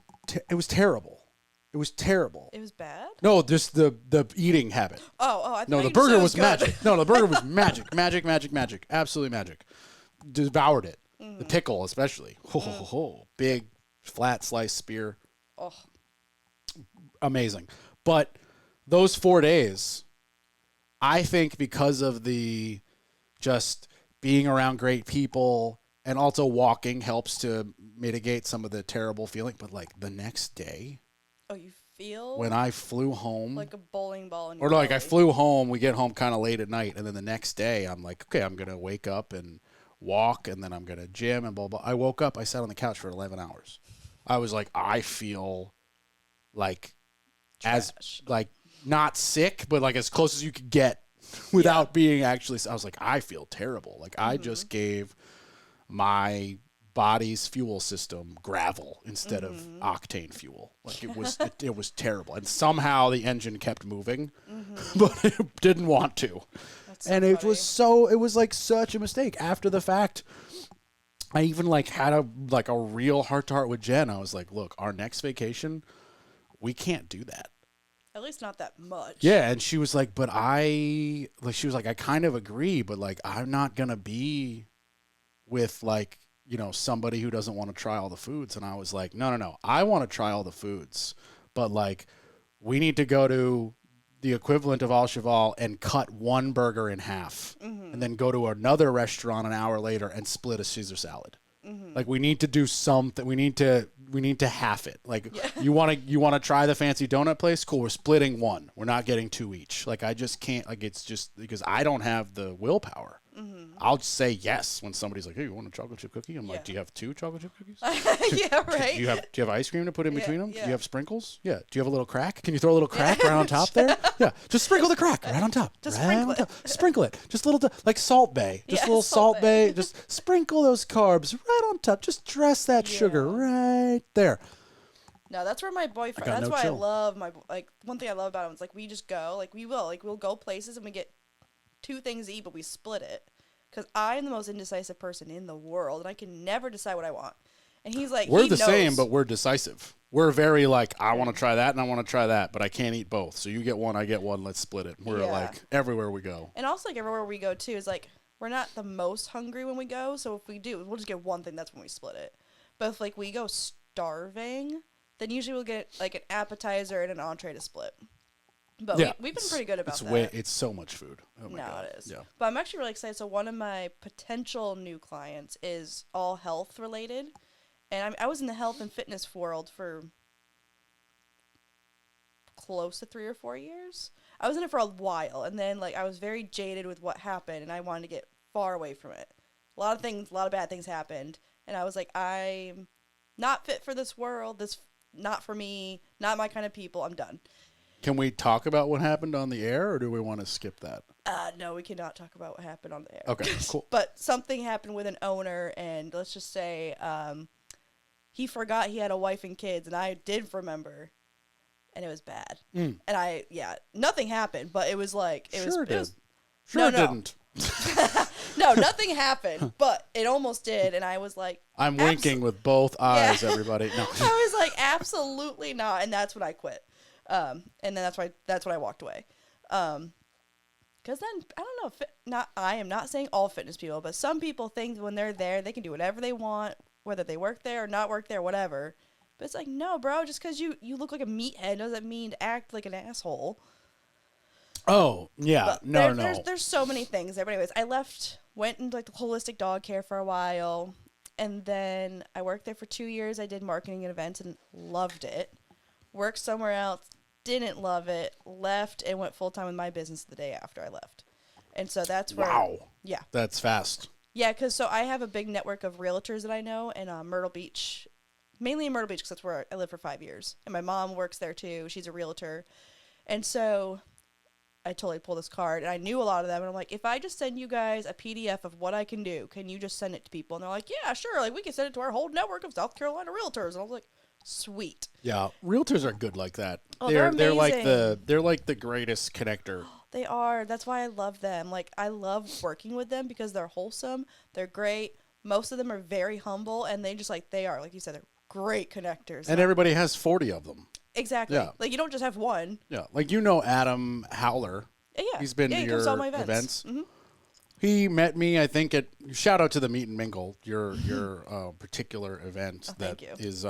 terrible. It was terrible. It was bad? No, just the eating habit. Oh, I thought no, the burger was magic. No, the burger was magic. Magic. Absolutely magic. Devoured it. The pickle, especially. Big, flat sliced spear. Oh. Amazing. But those 4 days, I think because of the just being around great people and also walking helps to mitigate some of the terrible feeling. But the next day. Oh, you feel? When I flew home. Like a bowling ball in your Or belly. I flew home, we get home kind of late at night. And then the next day, I'm like, okay, I'm going to wake up and walk, and then I'm going to gym and blah, blah. I woke up, I sat on the couch for 11 hours. I was like, I feel Trash. not sick, but as close as you could get without being actually. I was like, I feel terrible. I just gave my body's fuel system gravel instead of octane fuel. It was terrible. And somehow the engine kept moving, but it didn't want to. That's so and funny. it was such a mistake. After the fact, I even had a real heart-to-heart with Jen. I was like, look, our next vacation, we can't do that. At least not that much. Yeah, and she was like, but I kind of agree, but I'm not going to be with somebody who doesn't want to try all the foods. And I was like, no. I want to try all the foods, but we need to go to the equivalent of Al Cheval and cut 1 burger in half and then go to another restaurant an hour later and split a Caesar salad. We need to do something. We need to half it. You want to try the fancy donut place? Cool. We're splitting 1. We're not getting 2 each. I just can't, it's just because I don't have the willpower. I'll just say yes when somebody's like, hey, you want a chocolate chip cookie? I'm like, do you have 2 chocolate chip cookies? Yeah, right. Do you have ice cream to put in between them? Yeah. Do you have sprinkles? Yeah. Do you have a little crack? Can you throw a little crack right on top there? Yeah. Just sprinkle the crack right on top. Just right sprinkle on it. top. Sprinkle it. Just a little, Salt Bay. Just a little Salt Salt Bay. Just sprinkle those carbs right on top. Just dress that sugar right there. No, that's where my boyfriend. I got That's no why chill. I love my one thing I love about him is we just go we'll go places and we get 2 things to eat, but we split it because I'm the most indecisive person in the world and I can never decide what I want. And he's like, We're he the knows. same, but we're decisive. We're very I want to try that and I want to try that, but I can't eat both. So you get 1, I get 1. Let's split it. We're everywhere we go. And also everywhere we go too is we're not the most hungry when we go, so if we do, we'll just get 1 thing. That's when we split it. But if we go starving, then usually we'll get an appetizer and an entree to split. But we've been pretty good about that. It's so much food. Oh my God. It is. Yeah. But I'm actually really excited. So one of my potential new clients is all health related. And I was in the health and fitness world for close to 3 or 4 years. I was in it for a while. And then I was very jaded with what happened. And I wanted to get far away from it. A lot of bad things happened. And I was like, I'm not fit for this world. This not for me. Not my kind of people. I'm done. Can we talk about what happened on the air, or do we want to skip that? No, we cannot talk about what happened on the air. Okay, cool. But something happened with an owner, and let's just say he forgot he had a wife and kids, and I did remember, and it was bad. And nothing happened, but it was like it Sure was. Sure no, it didn't. No, nothing happened, but it almost did, and I was like, I'm winking with both eyes, everybody. No. I was like, absolutely not, and that's when I quit. And then that's when I walked away. Because then I don't know. I am not saying all fitness people, but some people think when they're there, they can do whatever they want, whether they work there or not work there, whatever. But it's like, no, bro. Just because you look like a meathead doesn't mean to act like an asshole. Oh yeah, But no. There's so many things there. But anyways, I went into like the holistic dog care for a while, and then I worked there for 2 years. I did marketing and events and loved it. Worked somewhere else, didn't love it, left, and went full time with my business the day after I left. And so that's where. Wow. Yeah. That's fast. Yeah, because I have a big network of realtors that I know in Myrtle Beach, mainly in Myrtle Beach because that's where I lived for 5 years. And my mom works there too. She's a realtor. And so I totally pulled this card, and I knew a lot of them. And I'm like, if I just send you guys a PDF of what I can do, can you just send it to people? And they're like, yeah, sure. Like, we can send it to our whole network of South Carolina realtors. And I was like, sweet. Yeah, realtors are good like that. Oh, they're amazing. They're like the greatest connector. They are. That's why I love them. Like, I love working with them because they're wholesome. They're great. Most of them are very humble, and they just they are, like you said, they're great connectors. And everybody has 40 of them. Exactly. Yeah. Like, you don't just have one. Yeah, like Adam Howler. Yeah. He's been to your comes to all my events. Mm-hmm. He met me, I think, at shout out to the Meet and Mingle, your particular event thank you. is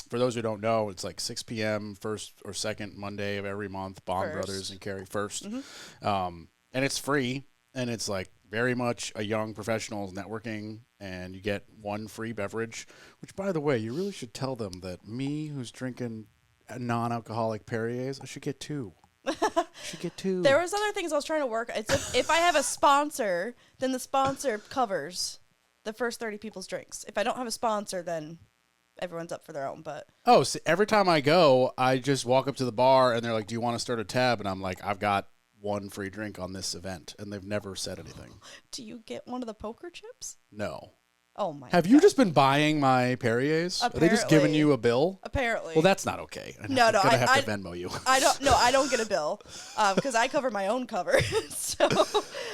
for those who don't know, it's like 6 p.m. first or second Monday of every month. Bond Brothers and Carrie first, and it's free, and it's like very much a young professionals networking, and you get one free beverage. Which, by the way, you really should tell them that me, who's drinking non-alcoholic Perrier's, I should get two. There was other things I was trying to work. It's if I have a sponsor, then the sponsor covers the first 30 people's drinks. If I don't have a sponsor, then everyone's up for their own. But so every time I go, I just walk up to the bar and they're like, "Do you want to start a tab?" And I'm like, "I've got one free drink on this event," and they've never said anything. Do you get one of the poker chips? No. Oh my! Have you just been buying my Perrier's? Are they just giving you a bill? Apparently. Well, that's not okay. I have to Venmo you. I don't get a bill because I cover my own cover. So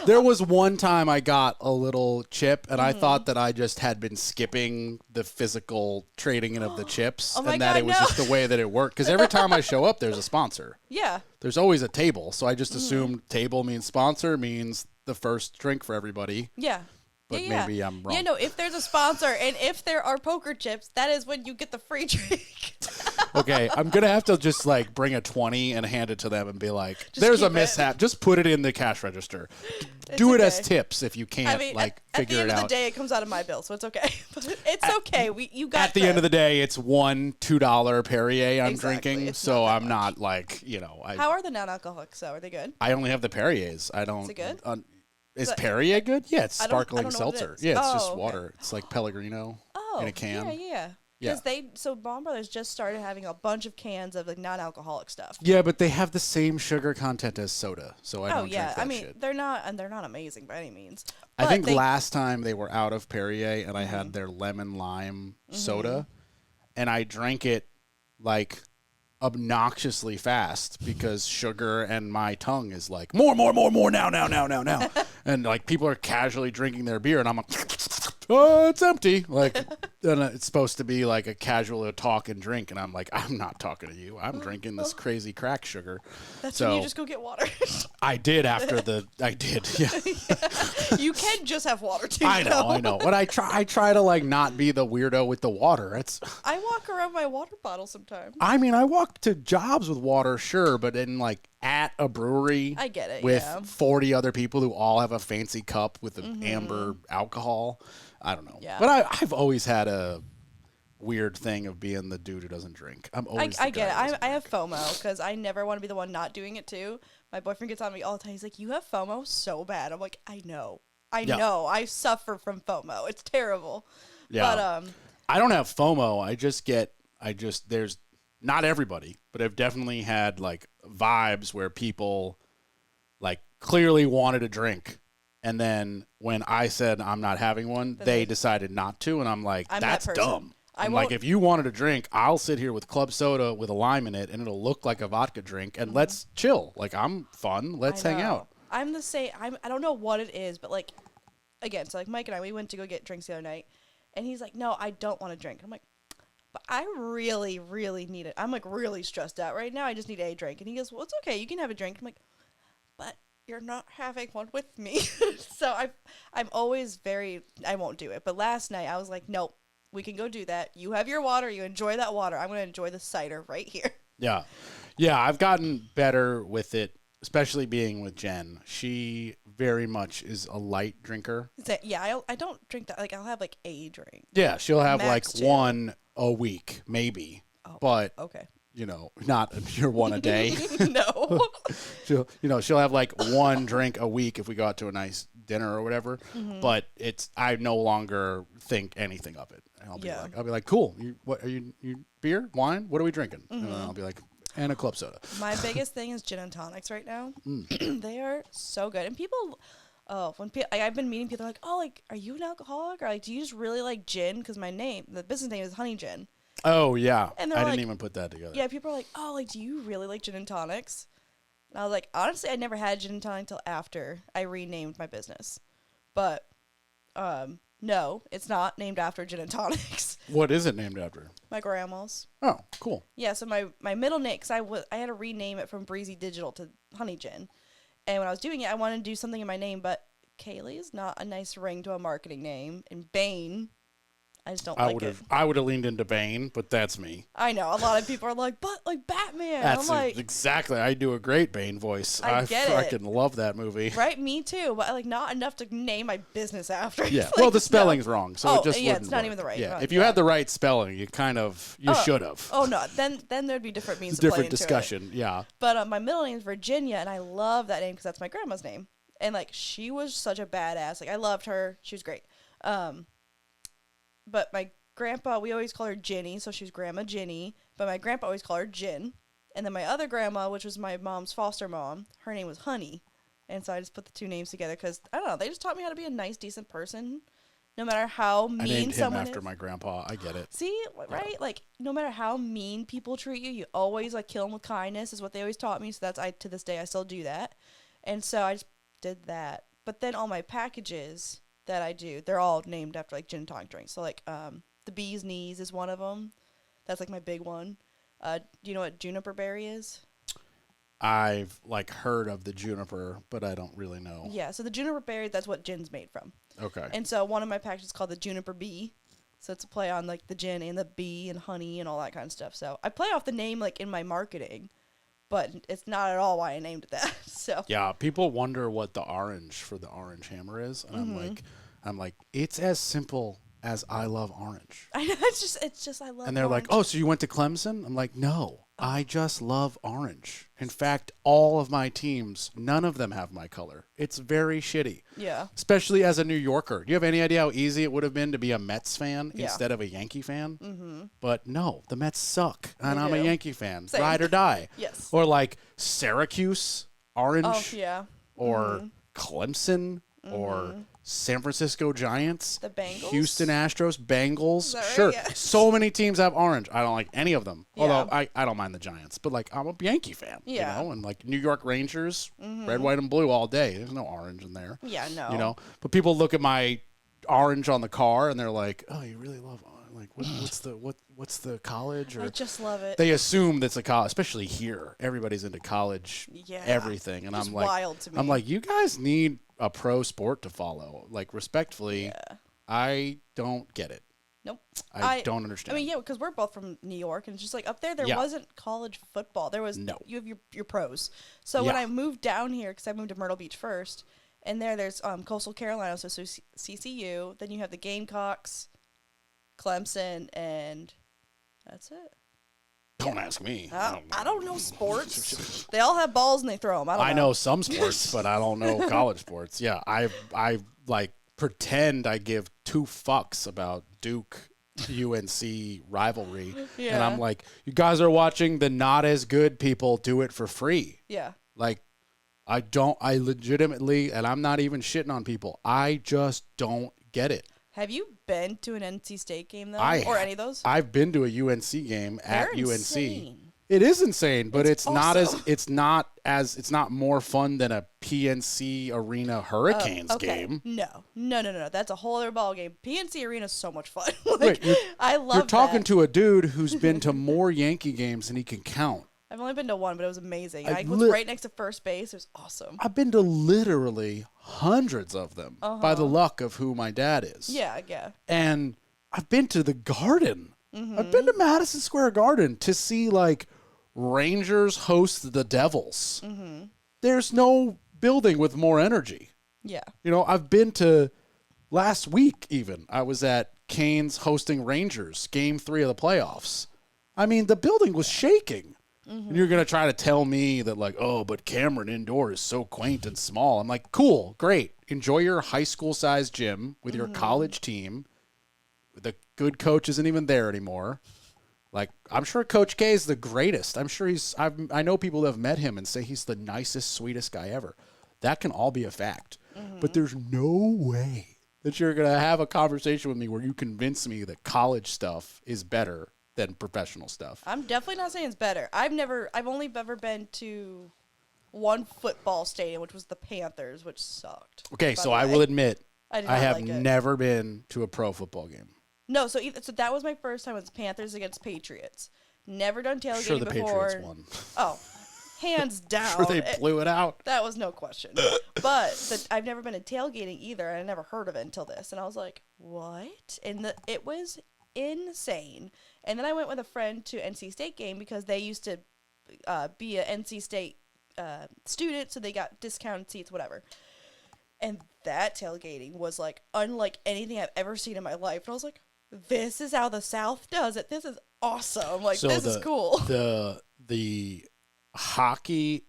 there was one time I got a little chip, and I thought that I just had been skipping the physical trading in of the chips, and that it was just the way that it worked. Because every time I show up, there's a sponsor. Yeah. There's always a table, so I just assumed table means sponsor means the first drink for everybody. Yeah. But maybe I'm wrong. Yeah, no, if there's a sponsor and if there are poker chips, that is when you get the free drink. Okay, I'm going to have to just bring a 20 and hand it to them and be like, there's a mishap. Just put it in the cash register. Do it as tips if you can't figure it out. At the end of the day, it comes out of my bill, so it's okay. It's okay. You got At the end of the day, it's $2 Perrier I'm Exactly. drinking, It's so not that I'm not How are the non-alcoholics, though? Are they good? I only have the Perriers. I don't. Is it good? Is Perrier good? Yeah, it's I don't sparkling know what it seltzer. is. Yeah, it's Oh, just okay. water. It's like Pellegrino in a can. Yeah. Yeah. Because Bond Brothers just started having a bunch of cans of non-alcoholic stuff. Yeah, but they have the same sugar content as soda, so I don't drink that shit. they're not amazing by any means. I think last time they were out of Perrier, and I had their lemon lime soda, and I drank it obnoxiously fast because sugar and my tongue is like more now, and people are casually drinking their beer, and I'm like, oh, it's empty. And it's supposed to be a casual talk and drink, and I'm like, I'm not talking to you. I'm drinking this crazy crack sugar. That's when you just go get water. I did I did. Yeah. You can just have water too. I know. But I try to not be the weirdo with the water. I walk around my water bottle sometimes. I mean, I walk to jobs with water, sure, but in at a brewery, I get it, with yeah. 40 other people who all have a fancy cup with an amber alcohol. I don't know. Yeah. But I've always had a weird thing of being the dude who doesn't drink. I'm always I get it. I have FOMO because I never want to be the one not doing it too. My boyfriend gets on me all the time. He's like, "You have FOMO so bad." I'm like, "I know. I know. I suffer from FOMO. It's terrible." Yeah. But I don't have FOMO. There's not everybody, but I've definitely had like vibes where people like clearly wanted a drink. And then when I said I'm not having one, they decided not to. And I'm like, that's dumb. I'm like, if you wanted a drink, I'll sit here with club soda with a lime in it and it'll look like a vodka drink and let's chill. Like, I'm fun. Let's hang out. I'm the same. I don't know what it is, but like, again, so like Mike and I, we went to go get drinks the other night and he's like, no, I don't want to drink. I'm like, but I really, really need it. I'm like really stressed out right now. I just need a drink. And he goes, well, it's okay. You can have a drink. I'm like, but you're not having one with me. So I'm always I won't do it. But last night I was like, nope. We can go do that. You have your water. You enjoy that water. I'm going to enjoy the cider right here. Yeah. Yeah, I've gotten better with it, especially being with Jen. She very much is a light drinker. Yeah, I don't drink that. Like, I'll have, like, a drink. Yeah, she'll have, Max like, two. one a week, maybe. Oh, but, okay. you know, not your one a day. No. She'll have, like, one drink a week if we go out to a nice dinner or whatever. Mm-hmm. But I no longer think anything of it. I'll be like, cool. What are you beer, wine? What are we drinking? Mm-hmm. And then I'll be like, and a club soda. My biggest thing is gin and tonics right now. They are so good. And people, I've been meeting people like, oh, like, are you an alcoholic? Or like, do you just really like gin? Because the business name is Honey Gin. Oh, yeah. And I didn't even put that together. Yeah, people are like, oh, like, do you really like gin and tonics? And I was like, honestly, I never had gin and tonic until after I renamed my business. But, no, it's not named after gin and tonics. What is it named after? My grandma's. Oh, cool. Yeah, so my middle name, because I had to rename it from Breezy Digital to Honey Gin. And when I was doing it, I wanted to do something in my name, but Kayleigh is not a nice ring to a marketing name. And Bain, I just don't like it. I would have leaned into Bain, but that's me. I know. A lot of people are like, but like Batman. That's I'm like, exactly. I do a great Bain voice. I get fucking love that movie. Right, me too. But like, not enough to name my business after. Yeah. Like, well, the spelling's wrong, so it just wouldn't it's not work. even the right. Yeah. Wrong, if you had the right spelling, you should have. Oh no, then there'd be different means. Different of discussion. It. Yeah. But my middle name is Virginia, and I love that name because that's my grandma's name. And like, she was such a badass. Like, I loved her. She was great. But my grandpa, we always call her Ginny, so she's Grandma Ginny. But my grandpa always called her Gin. And then my other grandma, which was my mom's foster mom, her name was Honey. And so I just put the two names together because, I don't know, they just taught me how to be a nice, decent person. No matter how mean I named him someone after is. my grandpa. I get it. See, right? Yeah. Like, no matter how mean people treat you, you always, like, kill them with kindness is what they always taught me. So to this day, I still do that. And so I just did that. But then all my packages that I do, they're all named after, like, gin and tonic drinks. So, like, the Bee's Knees is one of them. That's, like, my big one. Do you know what juniper berry is? I've, like, heard of the juniper, but I don't really know. Yeah, so the juniper berry, that's what gin's made from. Okay. And so one of my packages is called the Juniper Bee. So it's a play on, like, the gin and the bee and honey and all that kind of stuff. So I play off the name, like, in my marketing, but it's not at all why I named it that. So yeah, people wonder what the orange for the orange hammer is, and I'm like, it's as simple as I love orange. I know, it's just I love. And they're orange. like, oh, so you went to Clemson? I'm like, no, I just love orange. In fact, all of my teams, none of them have my color. It's very shitty. Yeah. Especially as a New Yorker. Do you have any idea how easy it would have been to be a Mets fan Yeah. instead of a Yankee fan? Mm-hmm. But no, the Mets suck, and They I'm a do. Yankee fan. Same. Ride or die. Yes. Or like Syracuse, orange. Oh yeah. Or Clemson, or San Francisco Giants, The Bengals? Houston Astros, Bengals. Is that right? Sure, Yeah. so many teams have orange. I don't like any of them. Yeah. Although I don't mind the Giants, but like I'm a Yankee fan. Yeah. You know, and like New York Rangers, red, white, and blue all day. There's no orange in there. Yeah. No. You know, but people look at my orange on the car and they're like, "Oh, you really love orange." Like, what's the college? Or I just love it. they assume that's a college, especially here. Everybody's into college, Yeah. everything, and Just I'm like, wild to me. I'm like, you guys need a pro sport to follow. Like, respectfully, Yeah. I don't get it. Nope. I don't understand. I mean, yeah, because we're both from New York, and it's just like up there Yeah. wasn't college football. There was No. You have your pros. So when Yeah. I moved down here, because I moved to Myrtle Beach first, and there's Coastal Carolina, so CCU. Then you have the Gamecocks, Clemson, and that's it. don't ask me. I don't know sports. They all have balls and they throw them. I know some sports, but I don't know college sports. Yeah, I like pretend I give two fucks about Duke UNC rivalry. Yeah. And I'm like, you guys are watching the not as good people do it for free. Yeah. Like, I legitimately, and I'm not even shitting on people, I just don't get it. Have you been to an NC State game, though? Or any of those? I've been to a UNC game at They're UNC. insane. It is insane, but it's not awesome. it's not more fun than a PNC Arena Hurricanes Okay. game. No. That's a whole other ball game. PNC Arena is so much fun. Wait, I love You're talking that. to a dude who's been to more Yankee games than he can count. I've only been to one, but it was amazing. I I was right next to first base. It was awesome. I've been to literally hundreds of them by the luck of who my dad is. Yeah. And I've been to the Garden. I've been to Madison Square Garden to see like Rangers host the Devils. There's no building with more energy. Yeah. You know, I've been to last week even. I was at Canes hosting Rangers, game 3 of the playoffs. I mean, the building was shaking. And you're going to try to tell me that like, oh, but Cameron Indoor is so quaint and small. I'm like, cool, great. Enjoy your high school sized gym with your college team. The good coach isn't even there anymore. Like, I'm sure Coach K is the greatest. I'm sure I know people that have met him and say he's the nicest, sweetest guy ever. That can all be a fact. But there's no way that you're going to have a conversation with me where you convince me that college stuff is better than professional stuff. I'm definitely not saying it's better. I've only ever been to one football stadium, which was the Panthers, which sucked. Okay, so I will admit, I did I not have like it. never been to a pro football game. No, so that was my first time. It was Panthers against Patriots. Never done tailgating Sure, the before. Patriots won. Oh, hands down. Sure, they blew it out. That was no question. But I've never been to tailgating either, and I never heard of it until this. And I was like, what? And it was insane. And then I went with a friend to NC State game because they used to be a NC State student, so they got discounted seats, whatever. And that tailgating was like unlike anything I've ever seen in my life. And I was like, this is how the South does it. This is awesome. Like, So this is cool. The hockey,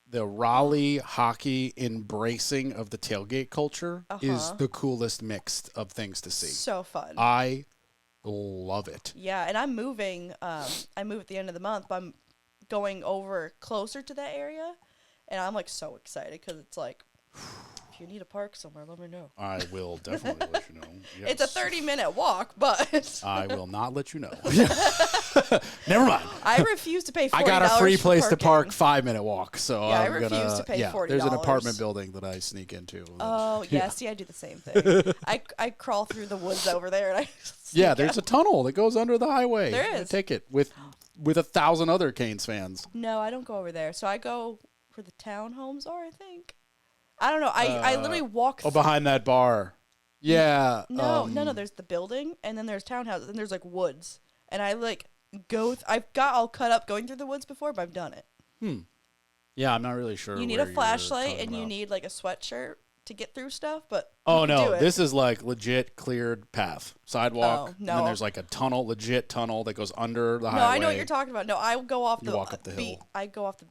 the Raleigh hockey embracing of the tailgate culture is the coolest mix of things to see. So fun. I love it. Yeah, and I'm moving. I move at the end of the month, but I'm going over closer to that area, and I'm like so excited because it's like, if you need a park somewhere, let me know. I will definitely let you know. Yes. It's a 30-minute walk, but I will not let you know. Never mind. I refuse to pay $40 I got a free for place to park, parking. 5-minute walk. So Yeah, I I'm refuse to pay $40. There's an apartment building that I sneak into. Oh, yeah, see, I do the same thing. I crawl through the woods over there, and I Yeah, there's a tunnel that goes under the highway. There You is. take it with 1,000 other Canes fans. No, I don't go over there. So I go where the townhomes are, I think. I don't know. I literally walk Oh, behind that bar. Yeah. No, there's the building, and then there's townhouses, and there's like woods. And I like I've got all cut up going through the woods before, but I've done it. Yeah, I'm not really sure. You need where a you're flashlight, talking and you about. need like a sweatshirt to get through stuff, but Oh you can no, do it. this is like legit cleared path, sidewalk. Oh, And no. then there's like a tunnel, legit tunnel that goes under the No, highway. I know what you're talking about. No, I go off You the walk up the hill. I go off the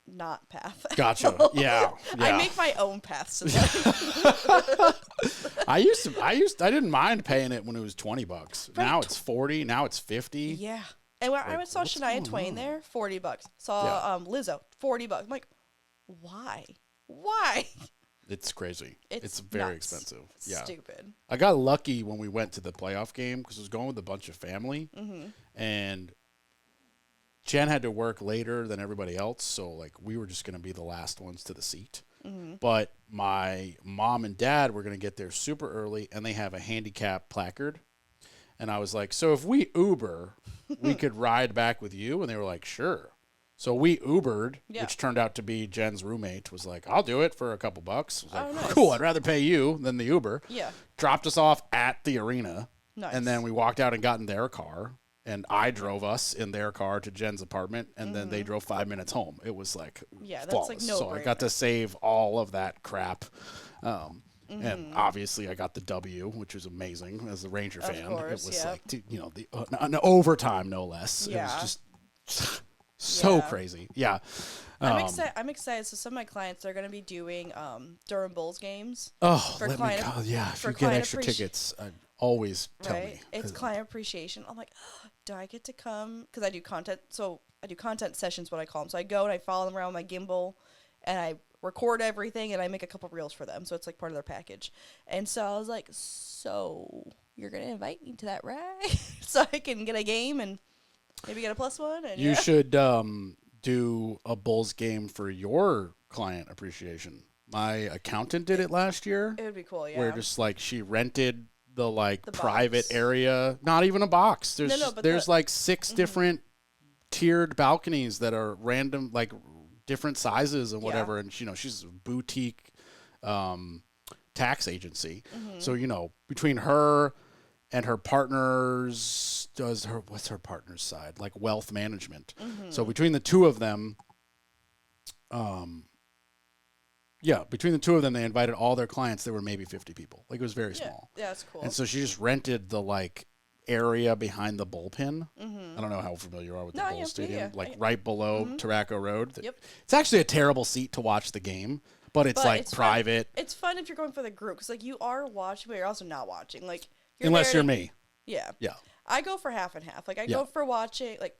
not path. Gotcha. Yeah. I make my own paths to life. I didn't mind paying it when it was $20. Now it's 40. Now it's 50. Yeah. And when I saw what's Shania going Twain on? there, $40. Saw Lizzo, $40. I'm like, why? Why? It's crazy. It's very nuts. expensive. It's Yeah. stupid. I got lucky when we went to the playoff game because I was going with a bunch of family, and Jen had to work later than everybody else, so like we were just going to be the last ones to the seat. But my mom and dad were going to get there super early, and they have a handicap placard. And I was like, so if we Uber, we could ride back with you? And they were like, sure. So we Ubered, which turned out to be Jen's roommate, was like, I'll do it for a couple bucks. I was like, nice. cool, I'd rather pay you than the Uber. Yeah. Dropped us off at the arena. Nice. And then we walked out and got in their car. And I drove us in their car to Jen's apartment. And then they drove 5 minutes home. It was like Yeah, that's flawless. like So I got to save all of that crap. And obviously, I got the W, which was amazing as a Ranger fan. course, it was yeah. like, an overtime, no less. Yeah. It was just So Yeah. crazy. Yeah. I'm excited. So some of my clients are going to be doing Durham Bulls games. Oh, for let me client, go. Yeah, if for you get client extra tickets, always tell right? me. It's client appreciation. I'm like, do I get to come? Because I do content. So I do content sessions, what I call them. So I go and I follow them around with my gimbal, and I record everything, and I make a couple reels for them. So it's like part of their package. And so I was like, so you're gonna invite me to that, right? So I can get a game and maybe get a +1. And You should do a Bulls game for your client appreciation. My accountant did it last year. It would be cool, yeah. Where just like she rented the like The private box. area, not even a box. There's but there's like 6 different tiered balconies that are random, like different sizes and whatever. And she's a boutique tax agency. So between her and her partners what's her partner's side, like wealth management. So between the two of them, they invited all their clients. There were maybe 50 people. Like, it was very small. Yeah, that's cool. And so she just rented the like area behind the bullpen. I don't know how familiar you are with the Bulls Stadium. Like right below Tobacco Road. Yep. It's actually a terrible seat to watch the game, but it's private. Fun. It's fun if you're going for the group, because like you are watching, but you're also not watching. Like Unless you're me. Yeah. Yeah. I go for half and half. Like I go for watching. Like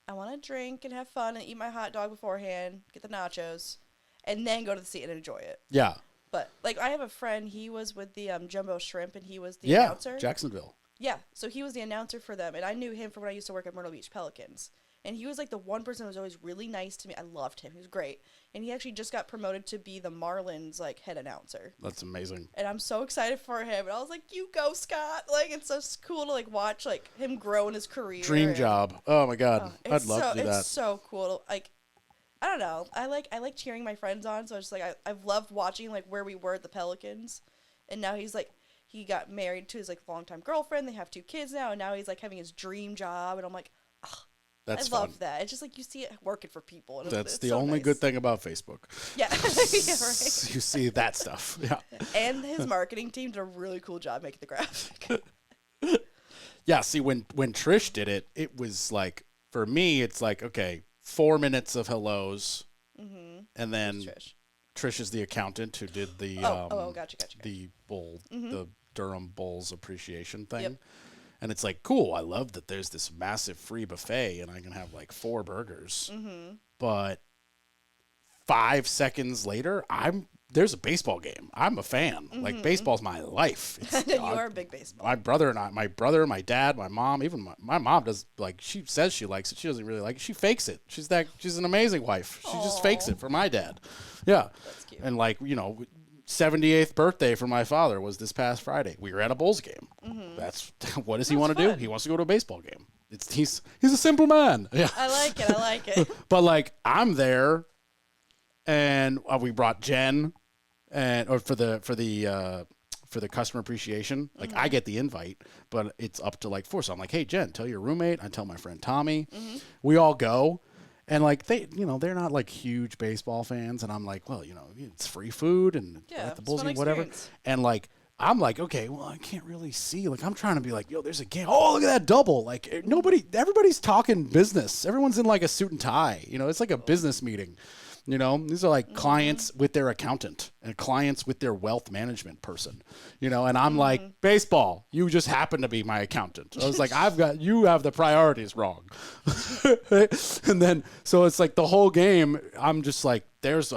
I want to drink and have fun and eat my hot dog beforehand, get the nachos, and then go to the seat and enjoy it. Yeah. But like I have a friend. He was with the Jumbo Shrimp, and he was the announcer. Jacksonville. Yeah, so he was the announcer for them, and I knew him from when I used to work at Myrtle Beach Pelicans. And he was like the one person who was always really nice to me. I loved him. He was great. And he actually just got promoted to be the Marlins like head announcer. That's amazing. And I'm so excited for him. And I was like, you go, Scott. Like, it's so cool to like watch like him grow in his career. Dream job. Oh my God. I'd love to do that. It's so cool. Like, I don't know. I like cheering my friends on. So it's just like I've loved watching like where we were at the Pelicans. And now he's like, he got married to his like longtime girlfriend. They have 2 kids now, and now he's like having his dream job. And I'm like, I love that. It's just like you see it working for people. And That's it's the so only nice. good thing about Facebook. Yeah, yeah, right. You see that stuff. Yeah. And his marketing team did a really cool job making the graphic. Yeah. See, when Trish did it, it was like, for me, it's like, okay, 4 minutes of hellos, and then Trish is the accountant who did the gotcha. the the Durham Bulls appreciation thing. Yep. And it's like, cool, I love that there's this massive free buffet and I can have like 4 burgers. But 5 seconds later, there's a baseball game. I'm a fan. Like, baseball's my life. You are a big baseball. My brother, my dad, my mom, even my mom does, like, she says she likes it. She doesn't really like it. She fakes it. She's an amazing wife. She just fakes it for my dad. Yeah. That's cute. And like, 78th birthday for my father was this past Friday. We were at a Bulls game. That's what does he want to do? He wants to go to a baseball game. He's a simple man. Yeah. I like it. But like, I'm there, and we brought Jen, for the customer appreciation. Like, I get the invite, but it's up to like 4. So I'm like, hey Jen, tell your roommate. I tell my friend Tommy. We all go. And like they're not like huge baseball fans, and I'm like, well, it's free food and at the Bulls game, whatever. And like, I'm like, okay, well, I can't really see. Like, I'm trying to be like, yo, there's a game. Oh, look at that double. Like, everybody's talking business. Everyone's in like a suit and tie. It's like a business meeting. These are like clients with their accountant and clients with their wealth management person, and I'm like, baseball, you just happen to be my accountant. I was like, you have the priorities wrong. And then, so it's like the whole game, I'm just like, there's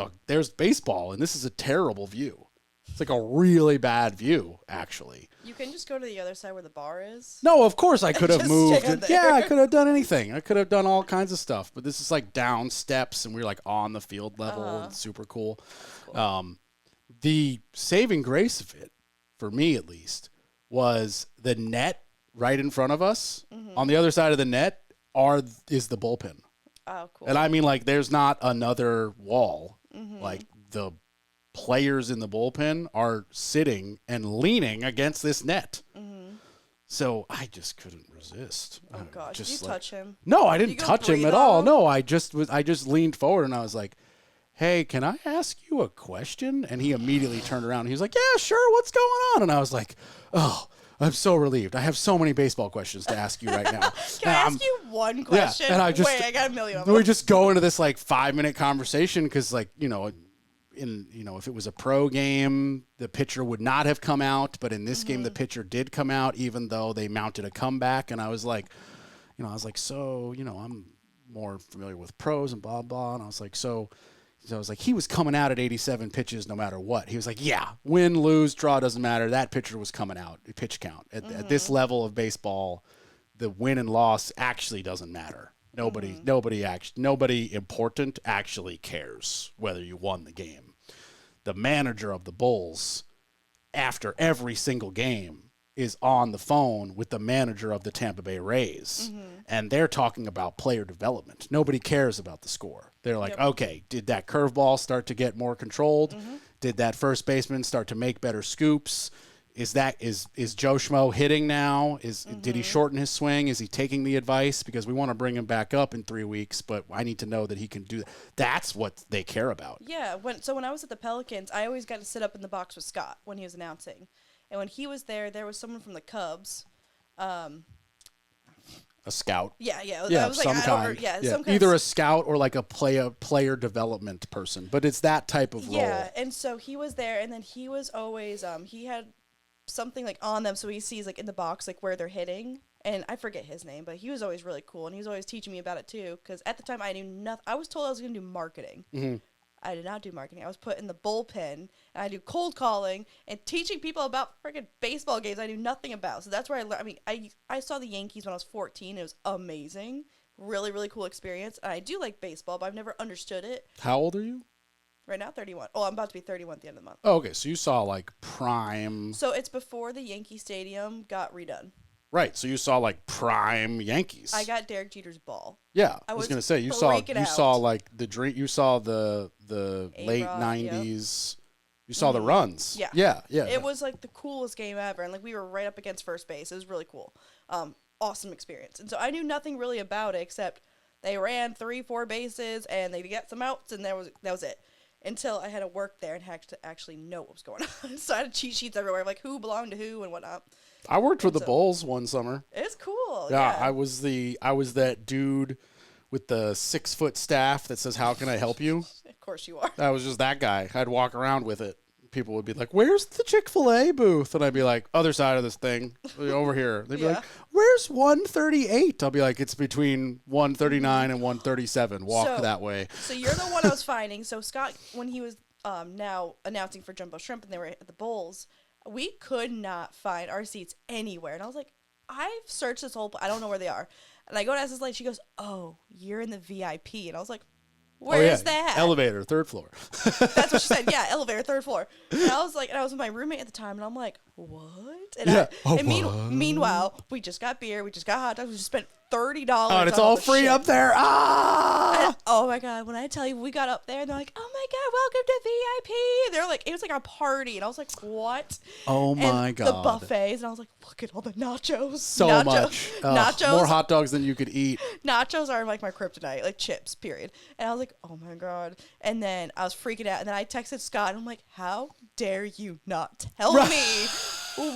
baseball, and this is a terrible view. It's like a really bad view, actually. You can just go to the other side where the bar is. No, of course I could have Just moved. stand there. Yeah, I could have done anything. I could have done all kinds of stuff. But this is like down steps, and we're like on the field level. It's super cool. The saving grace of it, for me at least, was the net right in front of us. On the other side of the net is the bullpen. Oh, cool. And I mean, like, there's not another wall. Like, the players in the bullpen are sitting and leaning against this net. So I just couldn't resist. Oh gosh, did you touch him? No, I didn't touch him at all. on him? No, I just leaned forward and I was like, hey, can I ask you a question? And he immediately turned around and he was like, yeah, sure, what's going on? And I was like, oh, I'm so relieved. I have so many baseball questions to ask you right now. Can I ask you one question? and I I got a million of them. We just go into this like 5-minute conversation because like, if it was a pro game, the pitcher would not have come out, but in this game, the pitcher did come out, even though they mounted a comeback. And I was like, so, I'm more familiar with pros and blah, blah. And I was like, so I was like, he was coming out at 87 pitches no matter what. He was like, yeah, win, lose, draw, doesn't matter. That pitcher was coming out, pitch count. At this level of baseball, the win and loss actually doesn't matter. Nobody important actually cares whether you won the game. The manager of the Bulls, after every single game, is on the phone with the manager of the Tampa Bay Rays, and they're talking about player development. Nobody cares about the score. They're like, okay, did that curveball start to get more controlled? Did that first baseman start to make better scoops? Is Joe Schmo hitting now? Did he shorten his swing? Is he taking the advice? Because we want to bring him back up in 3 weeks, but I need to know that he can do that. That's what they care about. Yeah. When I was at the Pelicans, I always got to sit up in the box with Scott when he was announcing. And when he was there was someone from the Cubs. A scout. Yeah. Yeah, of some kind. Some kind. Either a scout or like a player development person, but it's that type of role. Yeah, and so he was there, and then he was always he had something like on them, so he sees like in the box like where they're hitting, and I forget his name, but he was always really cool, and he was always teaching me about it too, because at the time I knew nothing. I was told I was going to do marketing. I did not do marketing. I was put in the bullpen, and I do cold calling and teaching people about freaking baseball games I knew nothing about. So that's where I learned. I mean, I saw the Yankees when I was 14. It was amazing. Really, really cool experience. And I do like baseball, but I've never understood it. How old are you? Right now, 31. Oh, I'm about to be 31 at the end of the month. Oh, okay. So you saw like prime. So it's before the Yankee Stadium got redone. Right. So you saw like prime Yankees. I got Derek Jeter's ball. Yeah. I was going to say you saw like the dream. You saw the late 90s. Yep. You saw the runs. Yeah. It was like the coolest game ever, and like we were right up against first base. It was really cool. Awesome experience. And so I knew nothing really about it except they ran 3-4 bases and they got some outs, and that was it. Until I had to work there and had to actually know what was going on. So I had cheat sheets everywhere, like who belonged to who and whatnot. I worked with the Bulls one summer. It's cool. Yeah, I was that dude with the 6-foot staff that says, "How can I help you?" Of course you are. I was just that guy. I'd walk around with it. People would be like, "Where's the Chick-fil-A booth?" And I'd be like, "Other side of this thing, over here." They'd be like, "Where's 138?" I'll be like, "It's between 139 and 137. Walk that way." So you're the one I was finding. So Scott, when he was now announcing for Jumbo Shrimp and they were at the Bulls, we could not find our seats anywhere. And I was like, I've searched this whole I don't know where they are. And I go to ask this lady. She goes, "Oh, you're in the VIP." And I was like, Where's that? Elevator, 3rd floor. That's what she said. Yeah, elevator, 3rd floor. And I was with my roommate at the time, and I'm like, what? And meanwhile, we just got beer, we just got hot dogs, we just spent $30. Oh, and it's all free shit. up there. Oh my God. When I tell you, we got up there and they're like, "Oh my God, welcome to VIP." They're like, it was like a party. And I was like, what? Oh my God. The buffets. And I was like, look at all the nachos. So much. Nachos. More hot dogs than you could eat. Nachos are like my kryptonite, like chips, period. And I was like, oh my God. And then I was freaking out. And then I texted Scott and I'm like, how dare you not tell me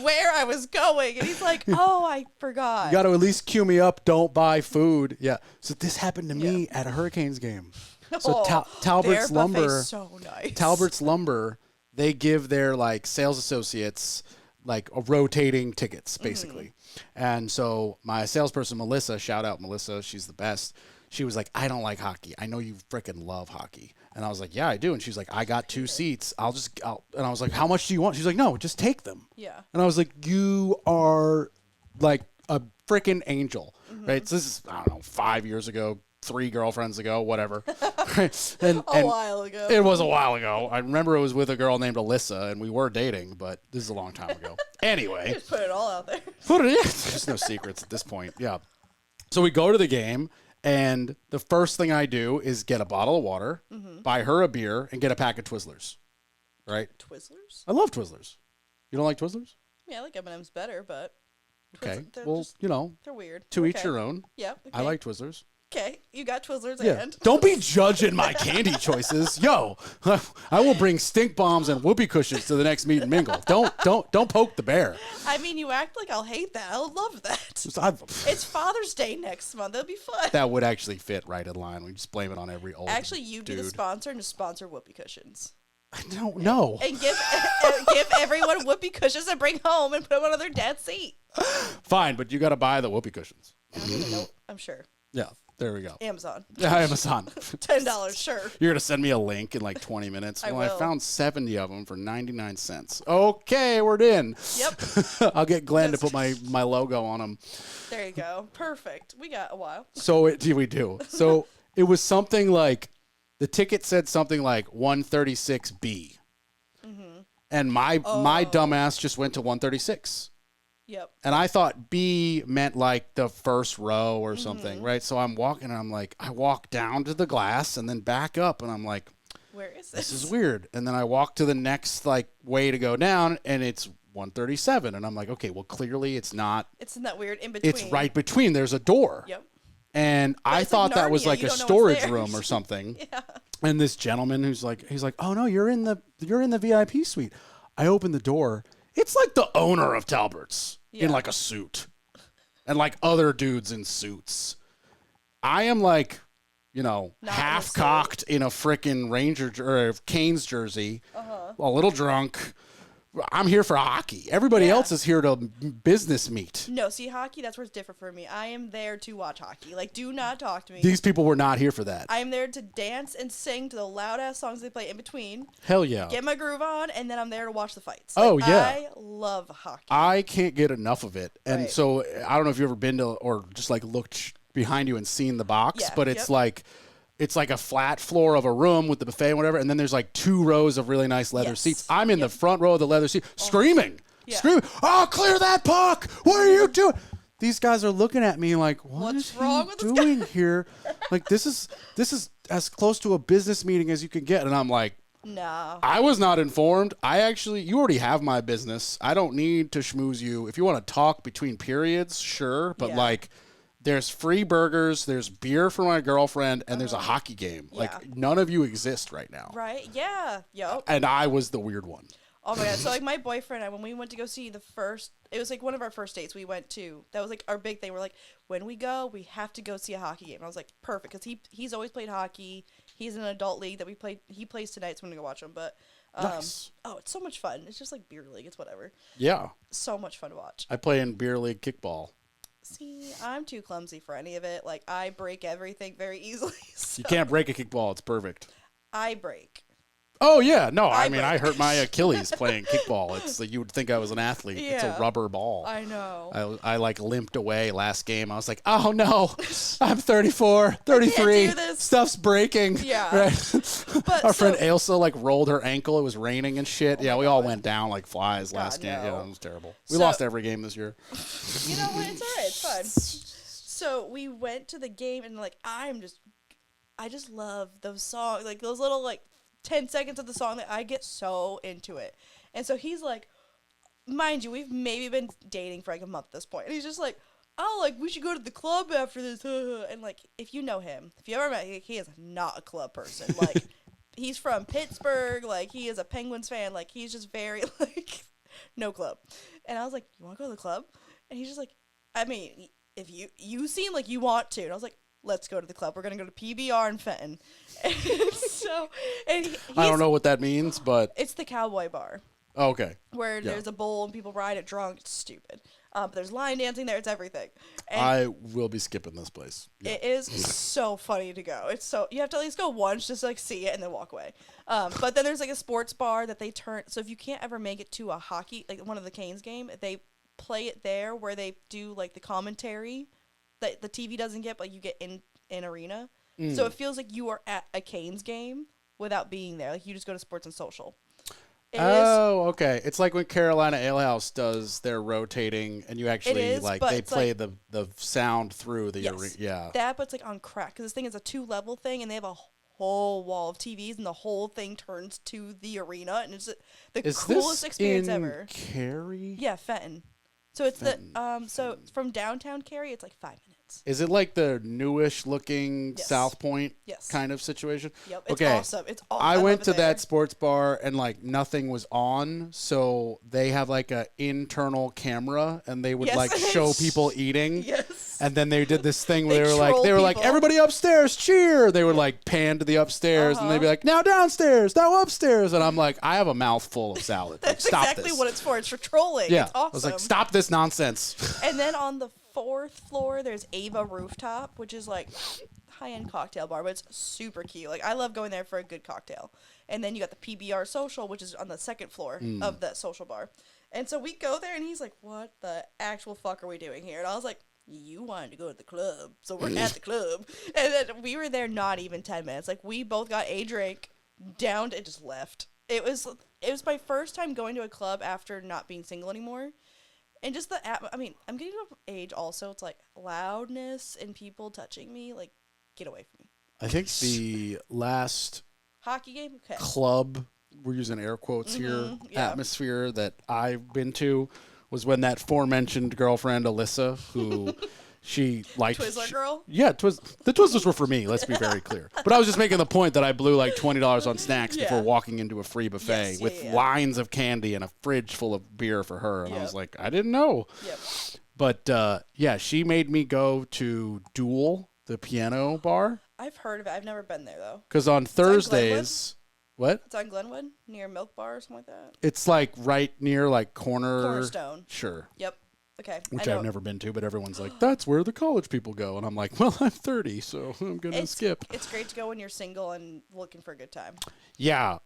where I was going? And he's like, oh, I forgot. You got to at least cue me up. Don't buy food. Yeah. So this happened to me at a Hurricanes game. So Talbert's Lumber. So nice. Talbert's Lumber, they give their like sales associates like rotating tickets basically. And so my salesperson, Melissa, shout out Melissa, she's the best. She was like, "I don't like hockey. I know you freaking love hockey." And I was like, "Yeah, I do." And she's like, "I got 2 seats. And I was like, "How much do you want?" She's like, "No, just take them." Yeah. And I was like, "You are like a freaking angel." Right? So this is, I don't know, 5 years ago, 3 girlfriends ago, whatever. and a while ago. It was a while ago. I remember it was with a girl named Alyssa, and we were dating, but this is a long time ago. Anyway. Just put it all out there. There's no secrets at this point. Yeah. So we go to the game, and the first thing I do is get a bottle of water, buy her a beer, and get a pack of Twizzlers. Right? Twizzlers? I love Twizzlers. You don't like Twizzlers? Yeah, I like M&M's better, but... Okay. Well, they're weird. To each your own. Yeah. Okay. I like Twizzlers. Okay, you got Twizzlers Yeah. and Don't be judging my candy choices. Yo, I will bring stink bombs and whoopee cushions to the next meet and mingle. Don't poke the bear. I mean, you act like I'll hate that. I'll love that. I've- It's Father's Day next month. It'll be fun. that would actually fit right in line. We just blame it on every old Actually, you be the dude. sponsor and just sponsor whoopee cushions. I don't know. And give everyone whoopee cushions and bring home and put them on their dad's seat. Fine, but you got to buy the whoopee cushions. I'm sure. Yeah, there we go. Amazon. Yeah, Amazon. $10, sure. You're gonna send me a link in like 20 minutes. I Well, I will. found 70 of them for 99 cents. Okay, we're in. Yep. I'll get Glenn to put my logo on them. There you go. Perfect. We got a while. So we do. So it was something like the ticket said something like 136B, and my dumbass just went to 136. Yep. And I thought B meant like the first row or something, right? So I'm walking and I'm like, I walk down to the glass and then back up and I'm like, Where is this this? is weird. And then I walk to the next like way to go down and it's 137. And I'm like, okay, well, clearly it's not. It's in that weird in between. It's right between. There's a door. Yep. And I it's like thought that was Narnia. like You a don't know what's storage there. room or something. Yeah. And this gentleman he's like, oh no, you're in the VIP suite. I open the door. It's like the owner of Talbert's in Yeah. like a suit, and like other dudes in suits. I am like, Not in a half suit. cocked in a frickin' Ranger or Canes jersey, a little drunk. I'm here for hockey. Everybody Yeah. else is here to business meet. No, see, hockey, that's where it's different for me. I am there to watch hockey. Like, do not talk to me. These people were not here for that. I am there to dance and sing to the loud-ass songs they play in between, Hell yeah. get my groove on, and then I'm there to watch the fights. Oh, Like, yeah. I love hockey. I can't get enough of it. And Right. so I don't know if you've ever been to or just like looked behind you and seen the box, Yeah, but it's yep. like a flat floor of a room with the buffet and whatever, and then there's like 2 rows of really nice leather Yes. seats. I'm in the front row of the leather seat, screaming, Yeah. screaming, "Oh, clear that puck! What are you doing?" These guys are looking at me like, "What What's is wrong he with this guy?" doing here?" Like this is as close to a business meeting as you can get, and I'm like, No. I was not informed. You already have my business. I don't need to schmooze you. If you want to talk between periods, sure. But Yeah. like, there's free burgers, there's beer for my girlfriend, and there's a hockey game. Yeah. Like, none of you exist right now. Right? Yeah. Yup. And I was the weird one. Oh my god! So like my boyfriend and I, when we went to go see it was like one of our first dates we went to. That was like our big thing. We're like, when we go, we have to go see a hockey game. And I was like, perfect, because he's always played hockey. He's in an adult league that we played. He plays tonight, so I'm gonna go watch him. But Nice. oh, it's so much fun. It's just like beer league. It's whatever. Yeah. So much fun to watch. I play in beer league kickball. See, I'm too clumsy for any of it. Like I break everything very easily. So You can't break a kickball. It's perfect. I break. Oh, yeah. No, I I break. hurt my Achilles playing kickball. It's like you would think I was an athlete. It's Yeah. a rubber ball. I know. I like limped away last game. I was like, oh no, I'm 34, 33. do this. Stuff's breaking. Yeah. Right? But Our friend so- Ailsa like rolled her ankle. It was raining and shit. Yeah, we all went down like flies last God, game. no. Yeah, it was terrible. We So- lost every game this year. You know what? It's alright. It's fun. So we went to the game and like I just love those songs, like those little like 10 seconds of the song that I get so into it. And so he's like, mind you, we've maybe been dating for like a month at this point, and he's just like, oh, like we should go to the club after this. And like if you know him, if you ever met, he is not a club person. Like he's from Pittsburgh, like he is a Penguins fan, like he's just very like no club. And I was like, you want to go to the club? And he's just like, I mean, if you seem like you want to. And I was like, let's go to the club. We're gonna go to PBR in Fenton. And I don't know what that means, but It's the cowboy bar oh, okay. where Yeah. there's a bowl and people ride it drunk. It's stupid. But there's line dancing there. It's everything. And I will be skipping this place. Yeah. it is so funny to go. It's so you have to at least go once just to like see it and then walk away. But then there's like a sports bar that they turn. So if you can't ever make it to a hockey, like one of the Canes game, they play it there where they do like the commentary that the TV doesn't get, but you get in arena. So it feels like you are at a Canes game without being there. Like you just go to Sports and Social. It is. Oh, okay. It's like when Carolina Ale House does their rotating, and you actually is, like but they it's play like- the sound through the Yes. arena. Yeah. That, but it's like on crack because this thing is a 2-level thing, and they have a whole wall of TVs, and the whole thing turns to the arena, and it's the Is coolest this experience in ever. Cary? Yeah, Fenton. So it's Fenton, so from downtown Cary, it's like 5 minutes. nuts. Is it like the newish looking Yes. South Point Yes. kind of situation? Yep. It's Okay. awesome. It's awesome. I love went it to there. that sports bar and like nothing was on, so they have like a internal camera and they would Yes. like show people eating. Yes. And then they did this thing where They they were like troll people. everybody upstairs cheer. They would like pan to the upstairs and they'd be like now downstairs, now upstairs, and I'm like I have a mouthful of salad. Like, That's stop exactly this. what it's for. It's for trolling. Yeah, It's awesome. I was like stop this nonsense. And then on the 4th floor, there's Ava Rooftop, which is like high-end cocktail bar, but it's super cute. Like I love going there for a good cocktail. And then you got the PBR Social, which is on the 2nd floor of that social bar. And so we go there, and he's like, "What the actual fuck are we doing here?" And I was like, "You wanted to go to the club, so we're at the club." And then we were there not even 10 minutes. Like we both got a drink, downed, and just left. It was my first time going to a club after not being single anymore. And just I mean, I'm getting to an age also. It's like loudness and people touching me. Like, get away from me. I think the last Hockey game? Okay. club, we're using air quotes here, yeah. atmosphere that I've been to was when that aforementioned girlfriend Alyssa, who she liked. Twizzler girl? Yeah, the Twizzlers were for me. Let's be very clear. But I was just making the point that I blew like $20 on snacks Yeah. before walking into a free buffet Yes, with yeah. lines of candy and a fridge full of beer for her, and I Yep. was like, I didn't know. Yep. But yeah, she made me go to Duel, the piano bar, I've heard of it. I've never been there, though. because on Thursdays, what? It's on Glenwood, near Milk Bar or something like that. It's like right near like Cornerstone. Sure. Yep. Okay. Which I know. I've never been to, but everyone's like, that's where the college people go. And I'm like, well, I'm 30, so I'm going to skip. It's great to go when you're single and looking for a good time. Yeah.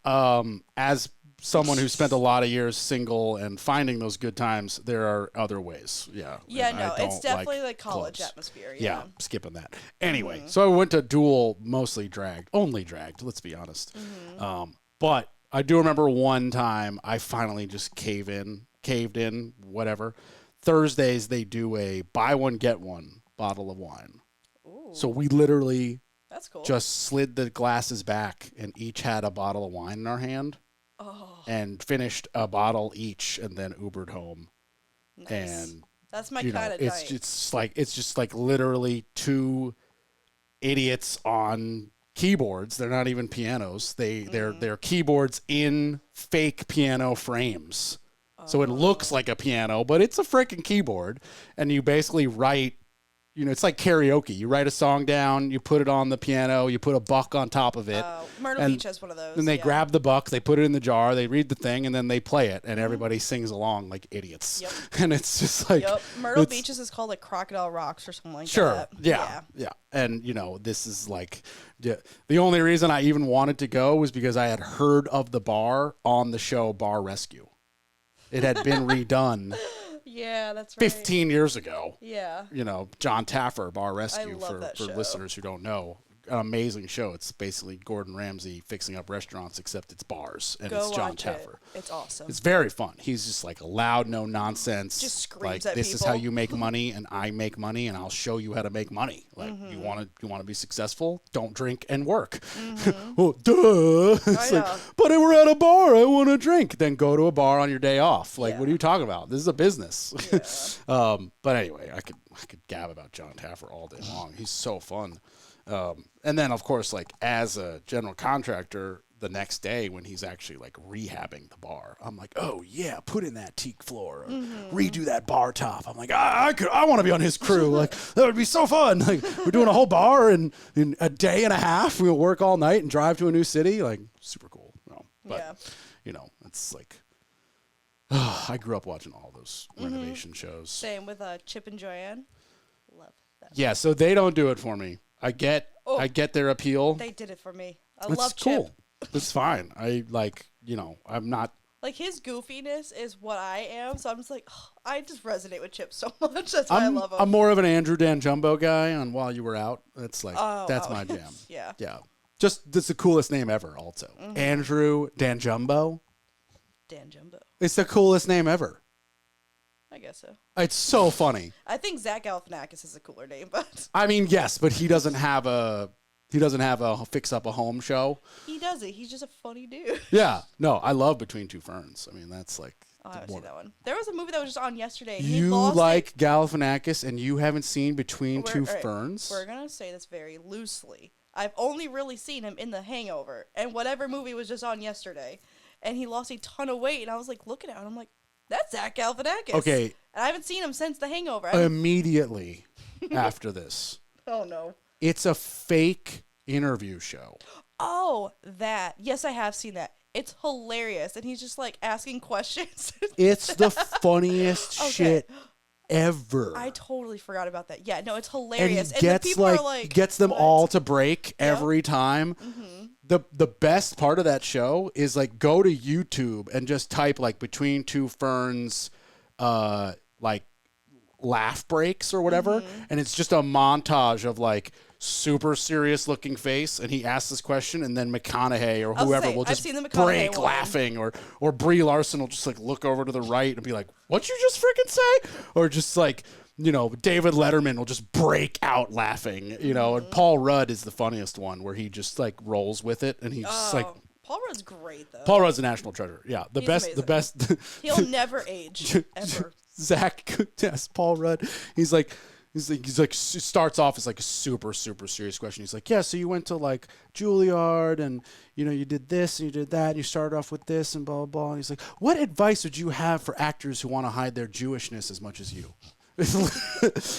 As someone who spent a lot of years single and finding those good times, there are other ways. Yeah. Yeah, and I no, it's don't definitely like college clubs. atmosphere. Yeah, Yeah. skipping that. Anyway, so I went to Duel, only dragged, let's be honest. But I do remember one time I finally just caved in, whatever. Thursdays, they do a buy one, get one bottle of wine. Ooh, So we literally that's cool. just slid the glasses back and each had a bottle of wine in our hand and finished a bottle each and then Ubered home. Nice. And That's my you know, kind of it's night. just like literally two idiots on keyboards. They're not even pianos. They're keyboards in fake piano frames. So it looks like a piano, but it's a freaking keyboard. And you basically write, it's like karaoke. You write a song down, you put it on the piano, you put a buck on top of it. Myrtle Beach has one of those. Then they yeah. grab the buck, they put it in the jar, they read the thing, and then they play it, and everybody sings along like idiots. Yep. And it's just like Yep. Myrtle it's- Beach's is called like Crocodile Rocks or something like Sure. that. Yeah. And this is like the only reason I even wanted to go was because I had heard of the bar on the show Bar Rescue. It had been redone Yeah, that's right. 15 years ago. Yeah. John Taffer, Bar Rescue, love for that show. listeners who don't know. An amazing show. It's basically Gordon Ramsay fixing up restaurants, except it's bars, and Go it's John watch Taffer. it. It's awesome. It's very fun. He's just like a loud, no nonsense. Just screams like at this is how people. you make money, and I make money, and I'll show you how to make money. Like you want to be successful, don't drink and work. Well, duh. It's like, know. but we're at a bar. I want to drink. Then go to a bar on your day off. Like, Yeah. what are you talking about? This is a business. Yeah. But anyway, I could gab about John Taffer all day long. He's so fun. And then, of course, like as a general contractor, the next day when he's actually like rehabbing the bar, I'm like, oh yeah, put in that teak floor, or redo that bar top. I'm like, I want to be on his crew. Like that would be so fun. Like we're doing a whole bar in a day and a half. We'll work all night and drive to a new city. Like super cool. But it's like. I grew up watching all those renovation shows. Same with Chip and Joanne. Love that. Yeah, so they don't do it for me. I get their appeal. They did it for me. I It's love cool. Chip. It's fine. I'm not. Like his goofiness is what I am, so I'm just like, I just resonate with Chip so much. That's why I love him. I'm more of an Andrew Dan Jumbo guy on While You Were Out. That's like that's oh. my jam. Yeah. Yeah. Just that's the coolest name ever. Also, Andrew Dan Jumbo. Dan Jumbo. It's the coolest name ever. I guess so. It's so funny. I think Zach Galifianakis is a cooler name, but I mean, yes, but he doesn't have a fix up a home show. he does it. He's just a funny dude. Yeah. No, I love Between Two Ferns. I mean, that's like Oh, I haven't seen that one. There was a movie that was just on yesterday. And You like Galifianakis and you haven't seen Between Two Ferns? We're going to say this very loosely. I've only really seen him in The Hangover and whatever movie was just on yesterday. And he lost a ton of weight. And I was like, looking at him, I'm like, that's Zach Galifianakis. Okay. And I haven't seen him since The Hangover. Immediately after this. Oh, no. It's a fake interview show. Oh, that. Yes, I have seen that. It's hilarious. And he's just like asking questions. It's the funniest shit ever. I totally forgot about that. Yeah, no, it's hilarious. And he gets, the people are like, gets them what? all to break every time. Mm-hmm. The best part of that show is like go to YouTube and just type like Between Two Ferns like laugh breaks or whatever, and it's just a montage of like super serious looking face, and he asks this question, and then McConaughey or whoever will just break laughing, or Brie Larson will just like look over to the right and be like, "What'd you just freaking say?" Or just like, you know, David Letterman will just break out laughing, you know, and Paul Rudd is the funniest one where he just like rolls with it, and he's just like. Paul Rudd's great though. Paul Rudd's a national treasure. Yeah, the best. He'll never age ever. Zach, yes, Paul Rudd. He's like, starts off as like a super serious question. He's like, yeah, so you went to like Juilliard and, you know, you did this and you did that and you started off with this and blah, blah, blah. And he's like, what advice would you have for actors who want to hide their Jewishness as much as you?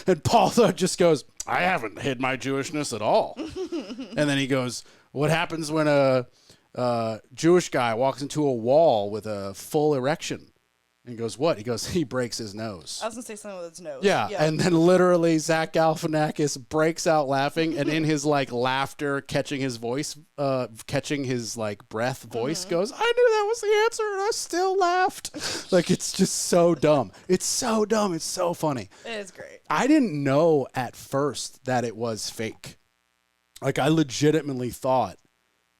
And Paul Rudd just goes, I haven't hid my Jewishness at all. And then he goes, what happens when a Jewish guy walks into a wall with a full erection? And he goes, what? He goes, he breaks his nose. I was going to say something with his nose. Yeah. And then literally Zach Galifianakis breaks out laughing, and in his like laughter, catching his voice, catching his like breath voice, goes, I knew that was the answer and I still laughed. Like, it's just so dumb. It's so dumb. It's so funny. It is great. I didn't know at first that it was fake. Like, I legitimately thought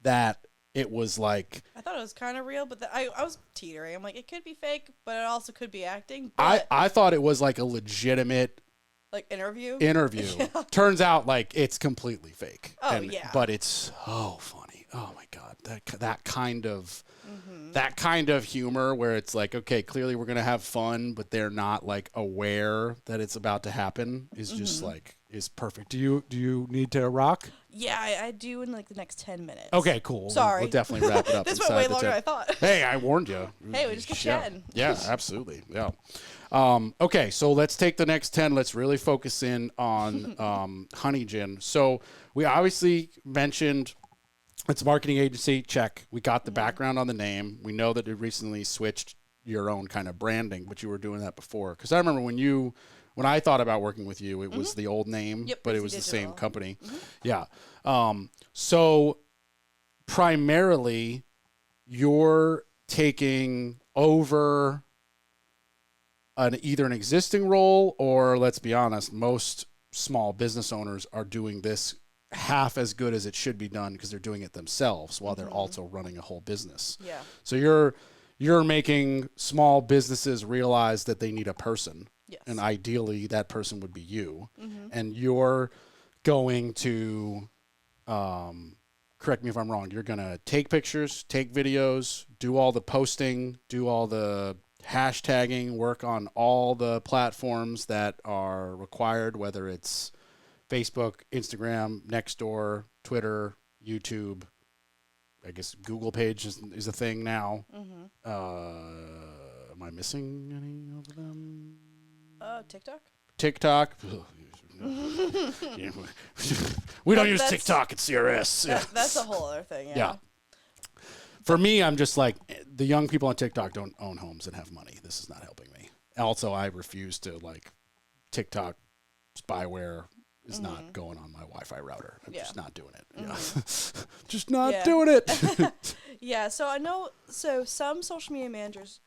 that it was like... I thought it was kind of real, but I was teetering. I'm like, it could be fake, but it also could be acting. But I thought it was like a legitimate... Like interview? Yeah. Turns out like it's completely fake. Oh, yeah. But it's so funny. Oh, my God. That kind of humor where it's like, okay, clearly we're going to have fun, but they're not like aware that it's about to happen is just like... is perfect. Do you need to rock? Yeah, I do in like the next 10 minutes. Okay, cool. Sorry. We'll definitely wrap it up. This went way longer than I thought. Hey, I warned you. Hey, we just get chatting. Yeah, absolutely. Yeah. Okay, so let's take the next 10. Let's really focus in on Honey Gin. So we obviously mentioned it's a marketing agency. Check. We got the background on the name. We know that it recently switched your own kind of branding, but you were doing that before. Because I remember when I thought about working with you, it was the old name, but it was the same company. Yeah. So primarily, you're taking over either an existing role, or let's be honest, most small business owners are doing this half as good as it should be done because they're doing it themselves while they're also running a whole business. Yeah. So you're making small businesses realize that they need a person. Yes. And ideally, that person would be you. And you're going to, correct me if I'm wrong, you're going to take pictures, take videos, do all the posting, do all the hashtagging, work on all the platforms that are required, whether it's Facebook, Instagram, Nextdoor, Twitter, YouTube. I guess Google Page is a thing now. Am I missing any of them? TikTok. We don't use TikTok at CRS. That's a whole other thing. Yeah. For me, I'm just like, the young people on TikTok don't own homes and have money. This is not helping me. Also, I refuse to, like, TikTok spyware is not going on my Wi-Fi router. I'm just not doing it. Just not doing it. Yeah, so I know, some social media managers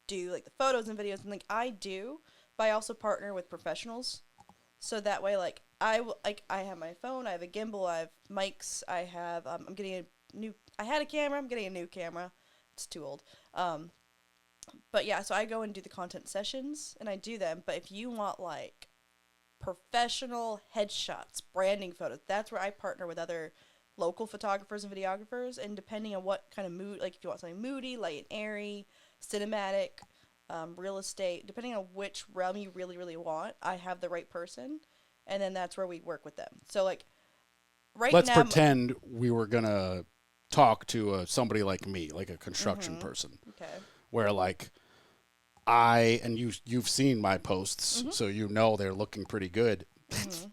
do like the photos and videos, and like I do, but I also partner with professionals. So that way, like I have my phone, I have a gimbal, I have mics, I have I'm getting I had a camera, I'm getting a new camera. It's too old. But yeah, so I go and do the content sessions and I do them. But if you want like professional headshots, branding photos, that's where I partner with other local photographers and videographers, and depending on what kind of mood, like if you want something moody, light and airy, cinematic, real estate, depending on which realm you really, really want, I have the right person. And then that's where we work with them. So, like, Let's now. pretend we were going to talk to somebody like me, like a construction person, Okay. where, like, you've seen my posts, so you know they're looking pretty good.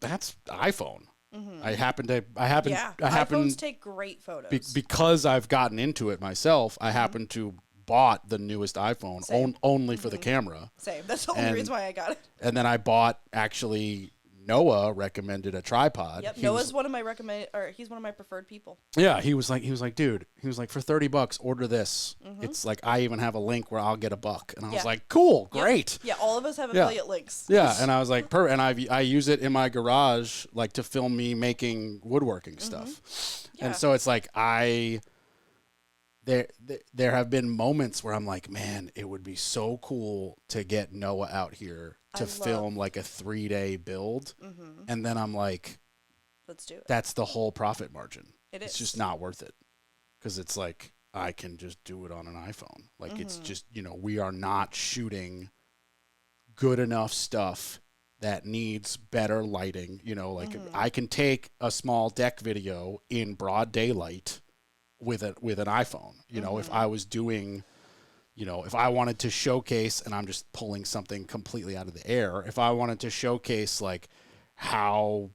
That's iPhone. iPhones take great photos. Because I've gotten into it myself. I happen to bought the newest iPhone only for the camera. Same. That's the only reason why I got it. And then I bought, actually, Noah recommended a tripod. Yep. Noah's one of my he's one of my preferred people. Yeah, he was like, dude, for $30, order this. It's like, I even have a link where I'll get $1. And I was like, cool, great. Yeah, all of us have affiliate links. Yeah, and I was like, and I use it in my garage, like, to film me making woodworking stuff. Yeah. And so it's like, there have been moments where I'm like, man, it would be so cool to get Noah out here to film like a 3-day build. And then I'm like, let's do it. That's the whole profit margin. It's is. just not worth it. Because it's like, I can just do it on an iPhone. Like, it's just, we are not shooting good enough stuff that needs better lighting. I can take a small deck video in broad daylight with an iPhone. If I was doing, if I wanted to showcase, and I'm just pulling something completely out of the air, if I wanted to showcase like how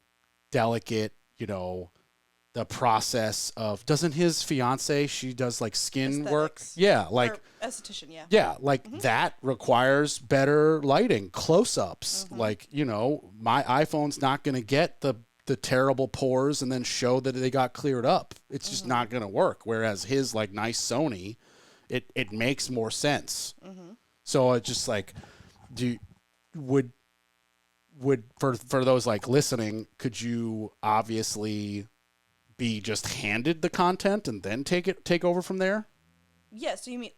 delicate, the process of, doesn't his fiance, she does like skin work? Yeah, like or esthetician, yeah. Yeah, like that requires better lighting, close-ups. Like, my iPhone's not going to get the terrible pores and then show that they got cleared up. It's just not going to work. Whereas his like nice Sony, it makes more sense. So it's just like, would for those like listening, could you obviously be just handed the content and then take over from there? Yeah. So you mean,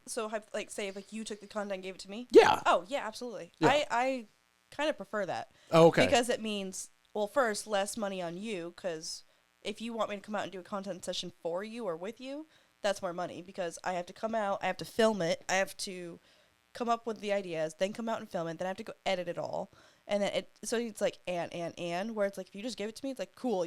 like, say if like you took the content and gave it to me? Yeah. Oh yeah, absolutely. Yeah. I kind of prefer that. Oh, okay. Because it means, well, first, less money on you, because if you want me to come out and do a content session for you or with you, that's more money, because I have to come out, I have to film it, I have to come up with the ideas, then come out and film it, then I have to go edit it all. And then so it's like, where it's like, if you just give it to me, it's like, cool,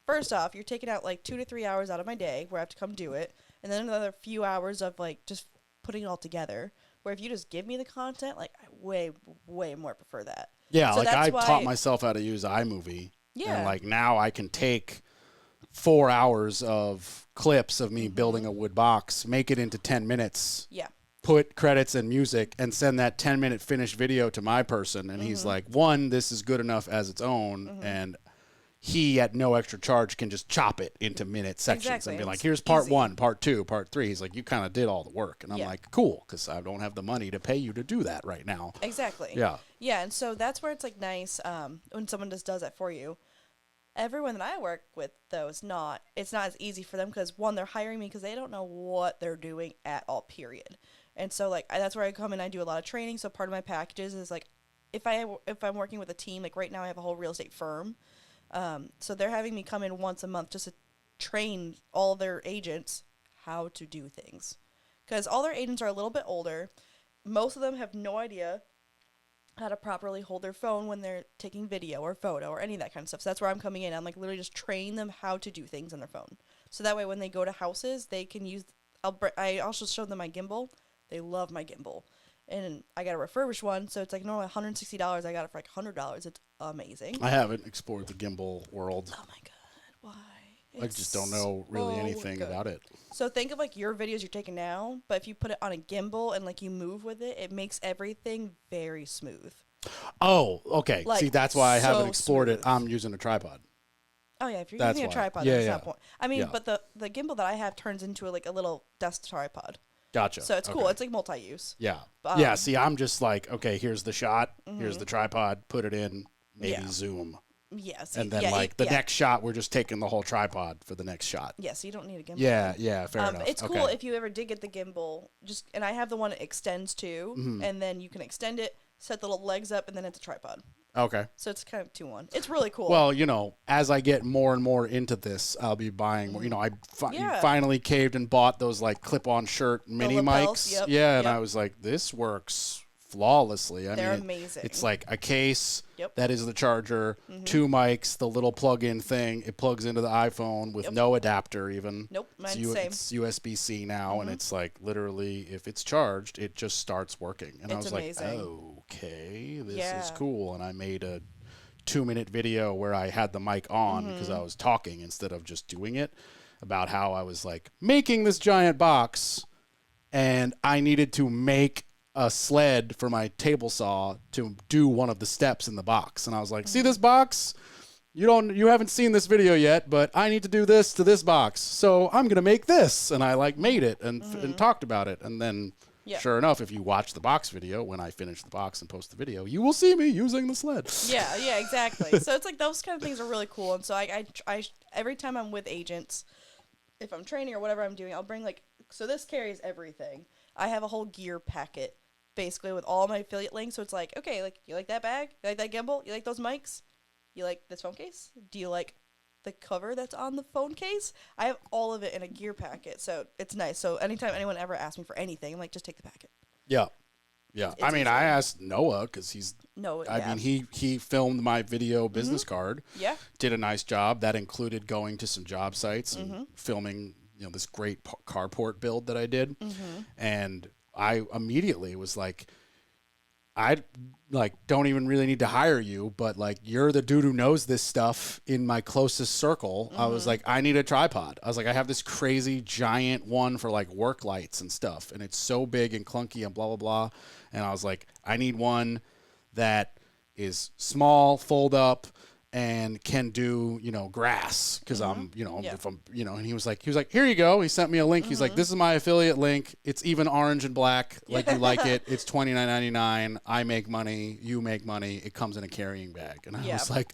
first off, you're taking out like 2 to 3 hours out of my day where I have to come do it, and then another few hours of like just putting it all together. Where if you just give me the content, like, I way, way more prefer that. Yeah, so like I taught myself how to use iMovie. Yeah. And like now I can take 4 hours of clips of me building a wood box, make it into 10 minutes. Yeah. Put credits and music and send that 10-minute finished video to my person. And he's like, one, this is good enough as its own. And he, at no extra charge, can just chop it into minute sections and be like, here's part 1, part 2, part 3. He's like, you kind of did all the work. And I'm like, cool, because I don't have the money to pay you to do that right now. Exactly. Yeah. Yeah, and so that's where it's like nice when someone just does that for you. Everyone that I work with, though, it's not as easy for them, because one, they're hiring me because they don't know what they're doing at all, period. And so like that's where I come in. I do a lot of training. So part of my packages is like, if I'm working with a team, like right now I have a whole real estate firm. So they're having me come in once a month just to train all their agents how to do things, because all their agents are a little bit older. Most of them have no idea how to properly hold their phone when they're taking video or photo or any of that kind of stuff. So that's where I'm coming in. I'm like literally just train them how to do things on their phone. So that way when they go to houses, they can use, I also show them my gimbal. They love my gimbal. And I got a refurbished one, so it's like normally $160. I got it for like $100. It's amazing. I haven't explored the gimbal world. Oh my god, why? I just don't know really anything about it. So think of like your videos you're taking now, but if you put it on a gimbal and like you move with it, it makes everything very smooth. Oh, okay. Like, see, that's why I haven't explored smooth. it. I'm using a tripod. Oh yeah, if you're That's using a why. tripod, Yeah, that's yeah. not point. I mean, Yeah. but the gimbal that I have turns into a little desk tripod. Gotcha. So it's cool. Okay. It's like multi-use. Yeah. But, yeah. See, I'm just like, okay, here's the shot. Here's the tripod. Put it in. Maybe zoom. Yeah. See, And then the next shot, we're just taking the whole tripod for the next shot. Yeah. So you don't need a gimbal. Yeah. Yeah. Fair enough. It's cool if you ever did get the gimbal. And I have the one that extends too, and then you can extend it, set the little legs up, and then it's a tripod. Okay. So it's kind of 2-1. It's really cool. Well, you know, as I get more and more into this, I'll be buying more. You know, Yeah. finally caved and bought those like clip-on shirt mini lapels, mics. yep, Yeah, and yep. I was like, this works flawlessly. They're mean, amazing. It's like a case Yep. that is the charger, 2 mics, the little plug-in thing. It plugs into the iPhone with no adapter even. Nope, mine's it's, same. it's USB-C now, and it's like literally, if it's charged, it just starts working. And I It's was amazing. like, okay, this is Yeah. cool. And I made a 2-minute video where I had the mic on because I was talking instead of just doing it, about how I was like making this giant box and I needed to make a sled for my table saw to do one of the steps in the box. And I was like, see this box? You haven't seen this video yet, but I need to do this to this box. So I'm going to make this. And I like made it and talked about it. And then sure enough, if you watch the box video, when I finish the box and post the video, you will see me using the sled. Yeah, exactly. So it's like those kind of things are really cool. And so I every time I'm with agents, if I'm training or whatever I'm doing, I'll bring like, so this carries everything. I have a whole gear packet basically with all my affiliate links. So it's like, okay, like, you like that bag? You like that gimbal? You like those mics? You like this phone case? Do you like the cover that's on the phone case? I have all of it in a gear packet. So it's nice. So anytime anyone ever asks me for anything, I'm like, just take the packet. Yeah. Yeah. It's I mean, easy. I asked Noah because I mean, he filmed my video business card. Yeah. Did a nice job. That included going to some job sites and filming, you know, this great carport build that I did. And I immediately was like, I like don't even really need to hire you, but like you're the dude who knows this stuff in my closest circle. I was like, I need a tripod. I was like, I have this crazy giant one for like work lights and stuff, and it's so big and clunky and blah blah blah. And I was like, I need one that is small, fold up, and can do, you know, grass because I'm, you know, if I'm, you know. And he was like, here you go. He sent me a link. He's like, this is my affiliate link. It's even orange and black, like you like it. It's $29.99. I make money. You make money. It comes in a carrying bag. And I was like,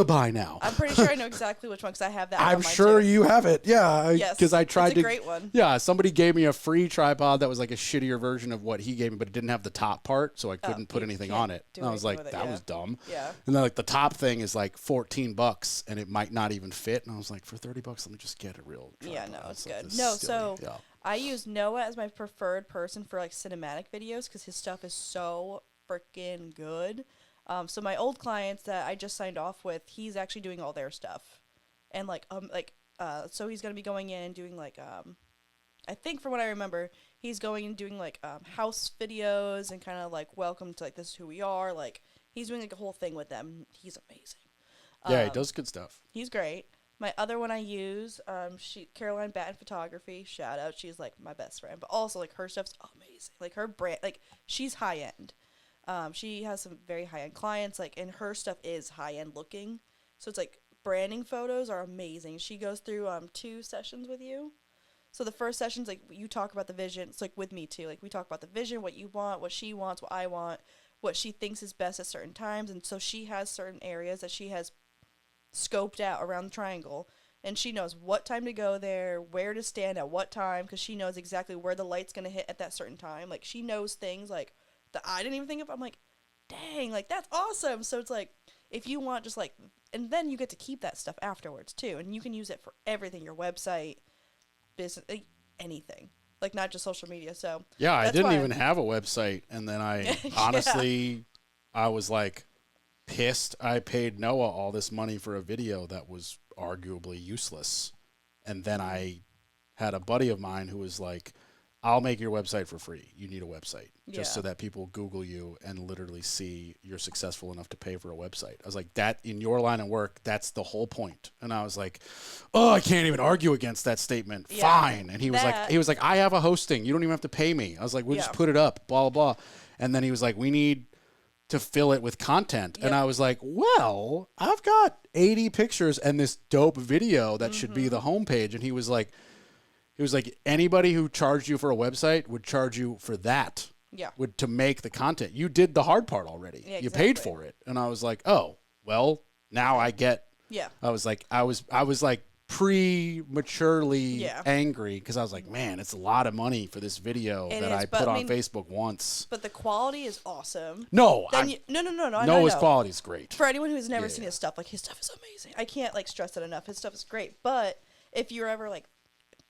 buy now. I'm pretty sure I know exactly which one because I have that. I'm on mine sure too. you have it. Yeah. Yes, Because I tried it's a great one. Yeah. Somebody gave me a free tripod that was like a shittier version of what he gave me, but it didn't have the top part, so I couldn't put anything on it. do And I was anything like, with it, that was dumb. Yeah. And then like the top thing is like $14 and it might not even fit. And I was like, for $30, let me just get a real tripod. Yeah, no, it's like, good. this No, is silly. so I use Noah as my preferred person for like cinematic videos because his stuff is so freaking good. So my old clients that I just signed off with, he's actually doing all their stuff, and so he's gonna be going in and doing like I think from what I remember, he's going and doing like house videos and kind of like welcome to like this is who we are. Like he's doing like a whole thing with them. He's amazing. Yeah, he does good stuff. He's great. My other one I use, Caroline Batten Photography, shout out. She's like my best friend, but also like her stuff's amazing. Like her brand, like she's high end. She has some very high end clients, like, and her stuff is high end looking. So it's like branding photos are amazing. She goes through 2 sessions with you. So the first session's like you talk about the vision. It's like with me too. Like we talk about the vision, what you want, what she wants, what I want, what she thinks is best at certain times, and so she has certain areas that she has scoped out around the triangle, and she knows what time to go there, where to stand at what time, because she knows exactly where the light's going to hit at that certain time. Like she knows things like that I didn't even think of. I'm like, dang, like that's awesome. So it's like if you want just like, and then you get to keep that stuff afterwards too, and you can use it for everything, your website, business, like, anything, like not just social media. So yeah, I didn't even have a website, and then I honestly I was like pissed I paid Noah all this money for a video that was arguably useless. And then I had a buddy of mine who was like, I'll make your website for free. You need a website just so that people Google you and literally see you're successful enough to pay for a website. I was like, that in your line of work, that's the whole point. And I was like, oh, I can't even argue against that statement. Yeah, fine. And he was like, I have a hosting. You don't even have to pay me. I was like, we'll just put it up, blah, blah, blah. And then he was like, we need to fill it with content. And I was like, well, I've got 80 pictures and this dope video that should be the homepage. And he was like, anybody who charged you for a website would charge you for that. Yeah. To make the content. You did the hard part already. Yeah, exactly. You paid for it. And I was like, oh, well, now I get. Yeah. I was like prematurely Yeah. angry because I was like, man, it's a lot of money for this video It that is, I but put I on mean- Facebook once. But the quality is awesome. No, Then no. I no, his know. quality is great. For anyone who's never Yeah, seen yeah. his stuff, like his stuff is amazing. I can't like stress it enough. His stuff is great. But if you're ever like,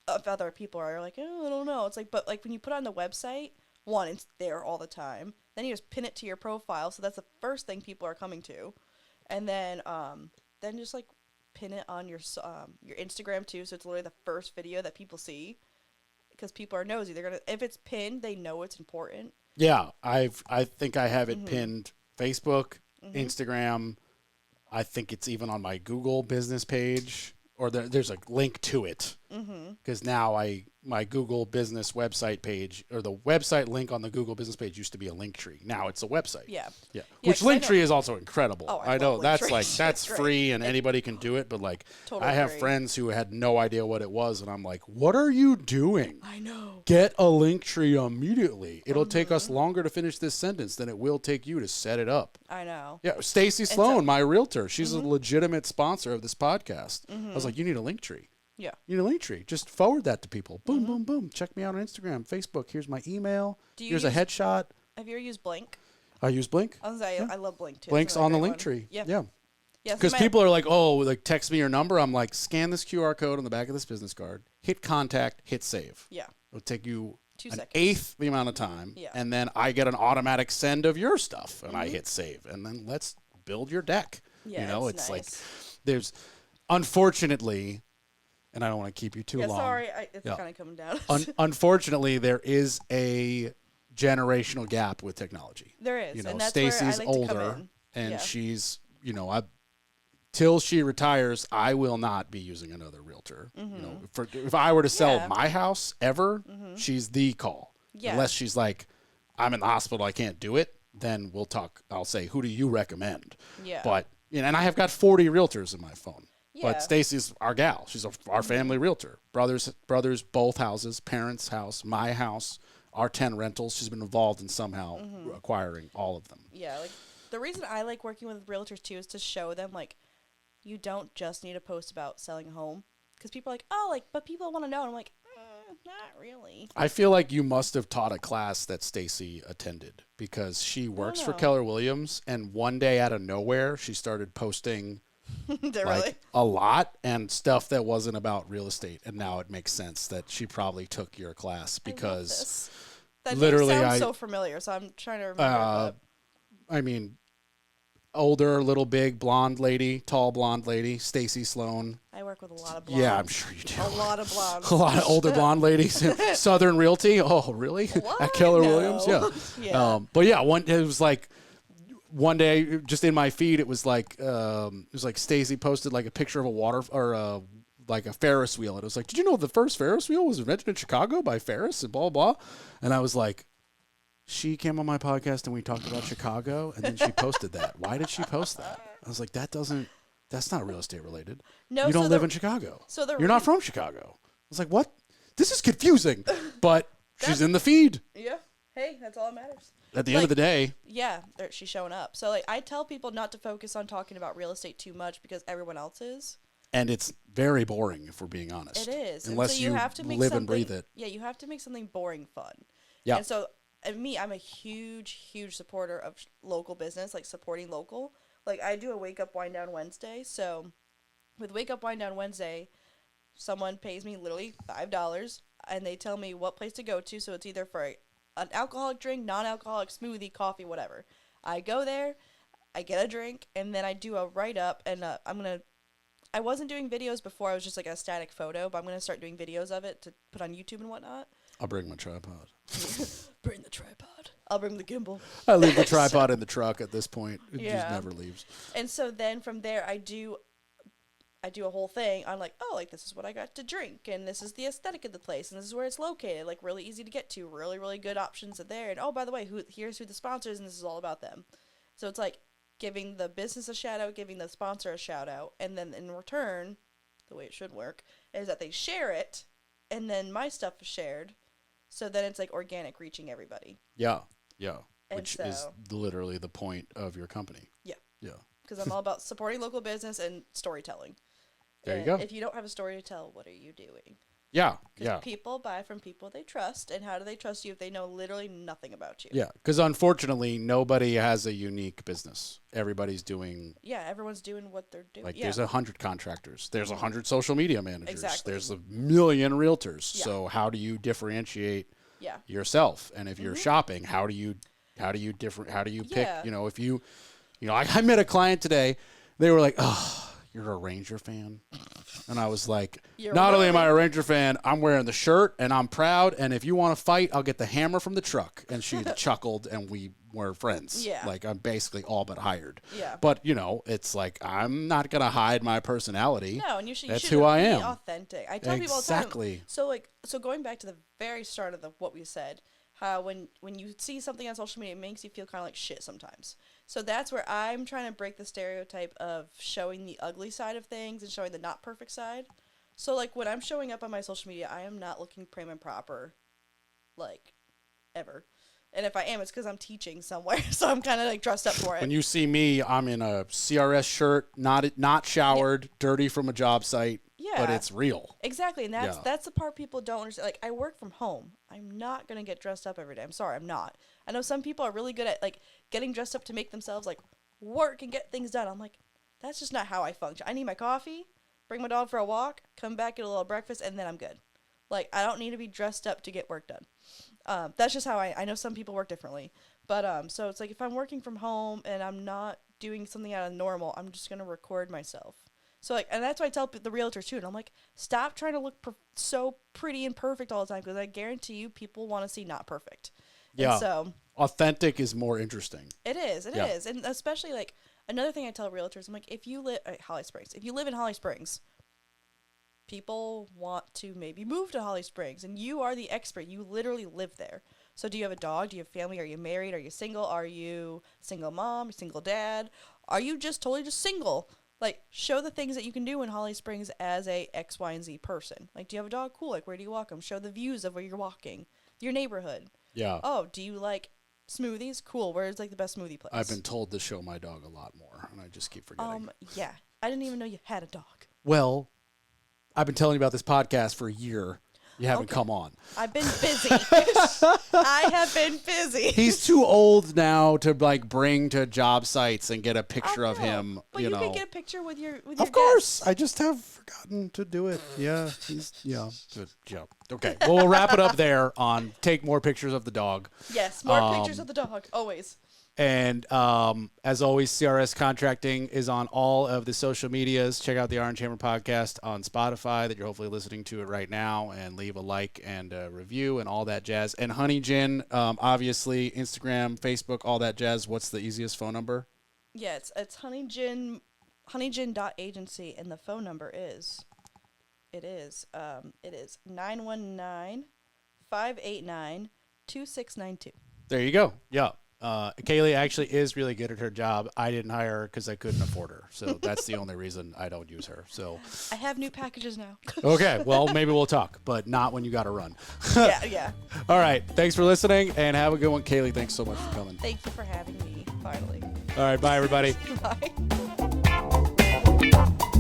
if other people are like, oh, I don't know, it's like, but like when you put it on the website, one, it's there all the time. Then you just pin it to your profile, so that's the first thing people are coming to, and then just like pin it on your Instagram too, so it's literally the first video that people see, because people are nosy. They're gonna, if it's pinned, they know it's important. Yeah, I think I have it pinned Facebook, Instagram. I think it's even on my Google business page, or there's a link to it. Because now my Google business website page, or the website link on the Google business page used to be a link tree. Now it's a website. Yeah. Yeah. Yeah, Which 'cause I Linktree is also incredible. Oh, I I know love that's Linktree. like that's It's great. free and anybody can do it, but like Totally I have agree. friends who had no idea what it was, and I'm like, what are you doing? I know. Get a Linktree immediately. It'll take us longer to finish this sentence than it will take you to set it up. I know. Yeah, Stacy Sloan, my realtor, she's a legitimate sponsor of this podcast. I was like, you need a Linktree. Yeah. You need a Linktree. Just forward that to people. Boom, boom, boom. Check me out on Instagram, Facebook. Here's my email. Do you Here's a use- headshot. Have you ever used Blink? I use Blink. I was gonna say, I love Blink too. Blink's It's another on the great one. Linktree. Yeah. Yeah. Yeah. so Because my- people are like, oh, like text me your number. I'm like, scan this QR code on the back of this business card, hit contact, hit save. Yeah. It'll take you 2 an seconds. eighth the amount of time. Yeah. And then I get an automatic send of your stuff and I hit save. And then let's build your deck. Yeah, you know, it's it's like nice. there's unfortunately, and I don't want to keep you too Yeah. long. Sorry, it's Yeah. kind of coming down. Unfortunately, there is a generational gap with technology. There is, You know, and that's where I Stacy's like to come older, in. and Yeah. she's, you know, till she retires, I will not be using another realtor. You know, if I were to sell Yeah. my house ever, she's the call. Yeah. Unless she's like, I'm in the hospital, I can't do it, then we'll talk. I'll say, who do you recommend? Yeah. But, you know, and I have got 40 realtors in my phone. Yeah. But Stacy's our gal. She's our family realtor. Brothers, both houses, parents' house, my house, our 10 rentals. She's been involved in somehow acquiring all of them. Yeah, like the reason I like working with realtors too is to show them like you don't just need to post about selling a home, because people are like, oh, like, but people want to know. And I'm like, not really. I feel like you must have taught a class that Stacy attended, because she works for no. Keller Williams, and one day out of nowhere she started posting They're like really. a lot and stuff that wasn't about real estate, and now it makes sense that she probably took your class because That literally, name sounds I- so familiar, so I'm trying to remember. I mean, older, little big blonde lady, tall blonde lady, Stacy Sloan. I work with a lot of blondes. Yeah, I'm sure you do. A lot of blondes. A lot of older blonde ladies in Southern Realty. Oh, really? What? At Keller No. Williams? Yeah. Yeah. But yeah, it was like one day, just in my feed, it was like Stacy posted like a picture of a water or like a Ferris wheel, and it was like, did you know the first Ferris wheel was invented in Chicago by Ferris and blah blah? And I was like, she came on my podcast and we talked about Chicago, and then she posted that. Why did she post that? I was like, that's not real estate related. No, you don't so live the- in Chicago. so the You're not from Chicago. I was like, what? This is confusing. But she's in the feed. Yeah. Hey, that's all that matters. At the end of the day, Yeah, she's showing up. So like, I tell people not to focus on talking about real estate too much because everyone else is. and it's very boring if we're being honest. It is. Unless and so you have to make live something, and breathe it. Yeah, you have to make something boring fun. Yeah. And so, and me, I'm a huge supporter of local business, like supporting local. Like, I do a Wake Up Wind Down Wednesday. So, with Wake Up Wind Down Wednesday, someone pays me literally $5, and they tell me what place to go to. So, it's either for an alcoholic drink, non-alcoholic, smoothie, coffee, whatever. I go there, I get a drink, and then I do a write-up, and I wasn't doing videos before. I was just like a static photo, but I'm going to start doing videos of it to put on YouTube and whatnot. I'll bring my tripod. Bring the tripod. I'll bring the gimbal. I leave the tripod in the truck at this point. It just Yeah. never leaves. And so then from there, I do a whole thing on like, oh, like this is what I got to drink, and this is the aesthetic of the place, and this is where it's located, like really easy to get to, really good options are there, and oh, by the way, here's who the sponsors, and this is all about them. So it's like giving the business a shout out, giving the sponsor a shout out, and then in return, the way it should work is that they share it, and then my stuff is shared, so then it's like organic, reaching everybody. Yeah. And Which is so- literally the point of your company. Yeah. Yeah. Because I'm all about supporting local business and storytelling. There you go. If you don't have a story to tell, what are you doing? Yeah, Because yeah. people buy from people they trust, and how do they trust you if they know literally nothing about you? Yeah, because unfortunately, nobody has a unique business. Everybody's doing, Yeah, everyone's doing what they're doing. like, Yeah. there's 100 contractors. There's 100 social media managers. Exactly. There's a million realtors. Yeah. So how do you differentiate Yeah. yourself? And if you're shopping, how do you pick, Yeah. if you, I met a client today. They were like, oh, you're a Ranger fan? And I was like, not only am I a Ranger fan, I'm wearing the shirt and I'm proud. And if you want to fight, I'll get the hammer from the truck. And she chuckled and we were friends. Yeah. Like, I'm basically all but hired. Yeah. But, it's like, I'm not going to hide my personality. No, and you should. That's you who I be am. authentic. I tell people all the time. Exactly. So going back to the very start of what we said, how when you see something on social media, it makes you feel kind of like shit sometimes. So that's where I'm trying to break the stereotype of showing the ugly side of things and showing the not perfect side. So, like, when I'm showing up on my social media, I am not looking prim and proper, like, ever. And if I am, it's because I'm teaching somewhere, so I'm kind of, like, dressed up for it. When you see me, I'm in a CRS shirt, not showered, dirty from a job site, but it's real. Exactly, and that's the part people don't understand. Like, I work from home. I'm not going to get dressed up every day. I'm sorry, I'm not. I know some people are really good at, like, getting dressed up to make themselves, like, work and get things done. I'm like, that's just not how I function. I need my coffee, bring my dog for a walk, come back, get a little breakfast, and then I'm good. Like, I don't need to be dressed up to get work done. That's just how I know some people work differently. But, so it's like if I'm working from home and I'm not doing something out of normal, I'm just going to record myself. So, like, and that's why I tell the realtors, too. And I'm like, stop trying to look so pretty and perfect all the time, because I guarantee you people want to see not perfect. Yeah. And so Authentic is more interesting. It is. It is. And especially, like, another thing I tell realtors, I'm like, if you live at Holly Springs, if you live in Holly Springs, people want to maybe move to Holly Springs, and you are the expert. You literally live there. So do you have a dog? Do you have family? Are you married? Are you single? Are you single mom? Single dad? Are you just totally just single? Like, show the things that you can do in Holly Springs as a X, Y, and Z person. Like, do you have a dog? Cool. Like, where do you walk them? Show the views of where you're walking. Your neighborhood. Yeah. Oh, do you like smoothies? Cool. Where's, like, the best smoothie place? I've been told to show my dog a lot more, and I just keep forgetting. Yeah. I didn't even know you had a dog. Well, I've been telling you about this podcast for a year. You haven't come on. I've been busy. I have been busy. He's too old now to, like, bring to job sites and get a picture of him. But you can get a picture with your Of course. guests. I just have forgotten to do it. Yeah. Good job. Okay. Well, we'll wrap it up there on take more pictures of the dog. Yes, more pictures of the dog, always. And as always, CRS Contracting is on all of the social medias. Check out the Orange Hammer podcast on Spotify that you're hopefully listening to it right now, and leave a like and a review and all that jazz. And Honey Gin, obviously, Instagram, Facebook, all that jazz. What's the easiest phone number? Yeah, it's honeygin.agency, and the phone number is 919-589-2692. There you go. Yeah. Kayleigh actually is really good at her job. I didn't hire her because I couldn't afford her. So that's the only reason I don't use her. So I have new packages now. okay, well, maybe we'll talk, but not when you got to run. Yeah. All right. Thanks for listening, and have a good one. Kayleigh, thanks so much for coming. Thank you for having me, finally. All right. Bye, everybody. Bye.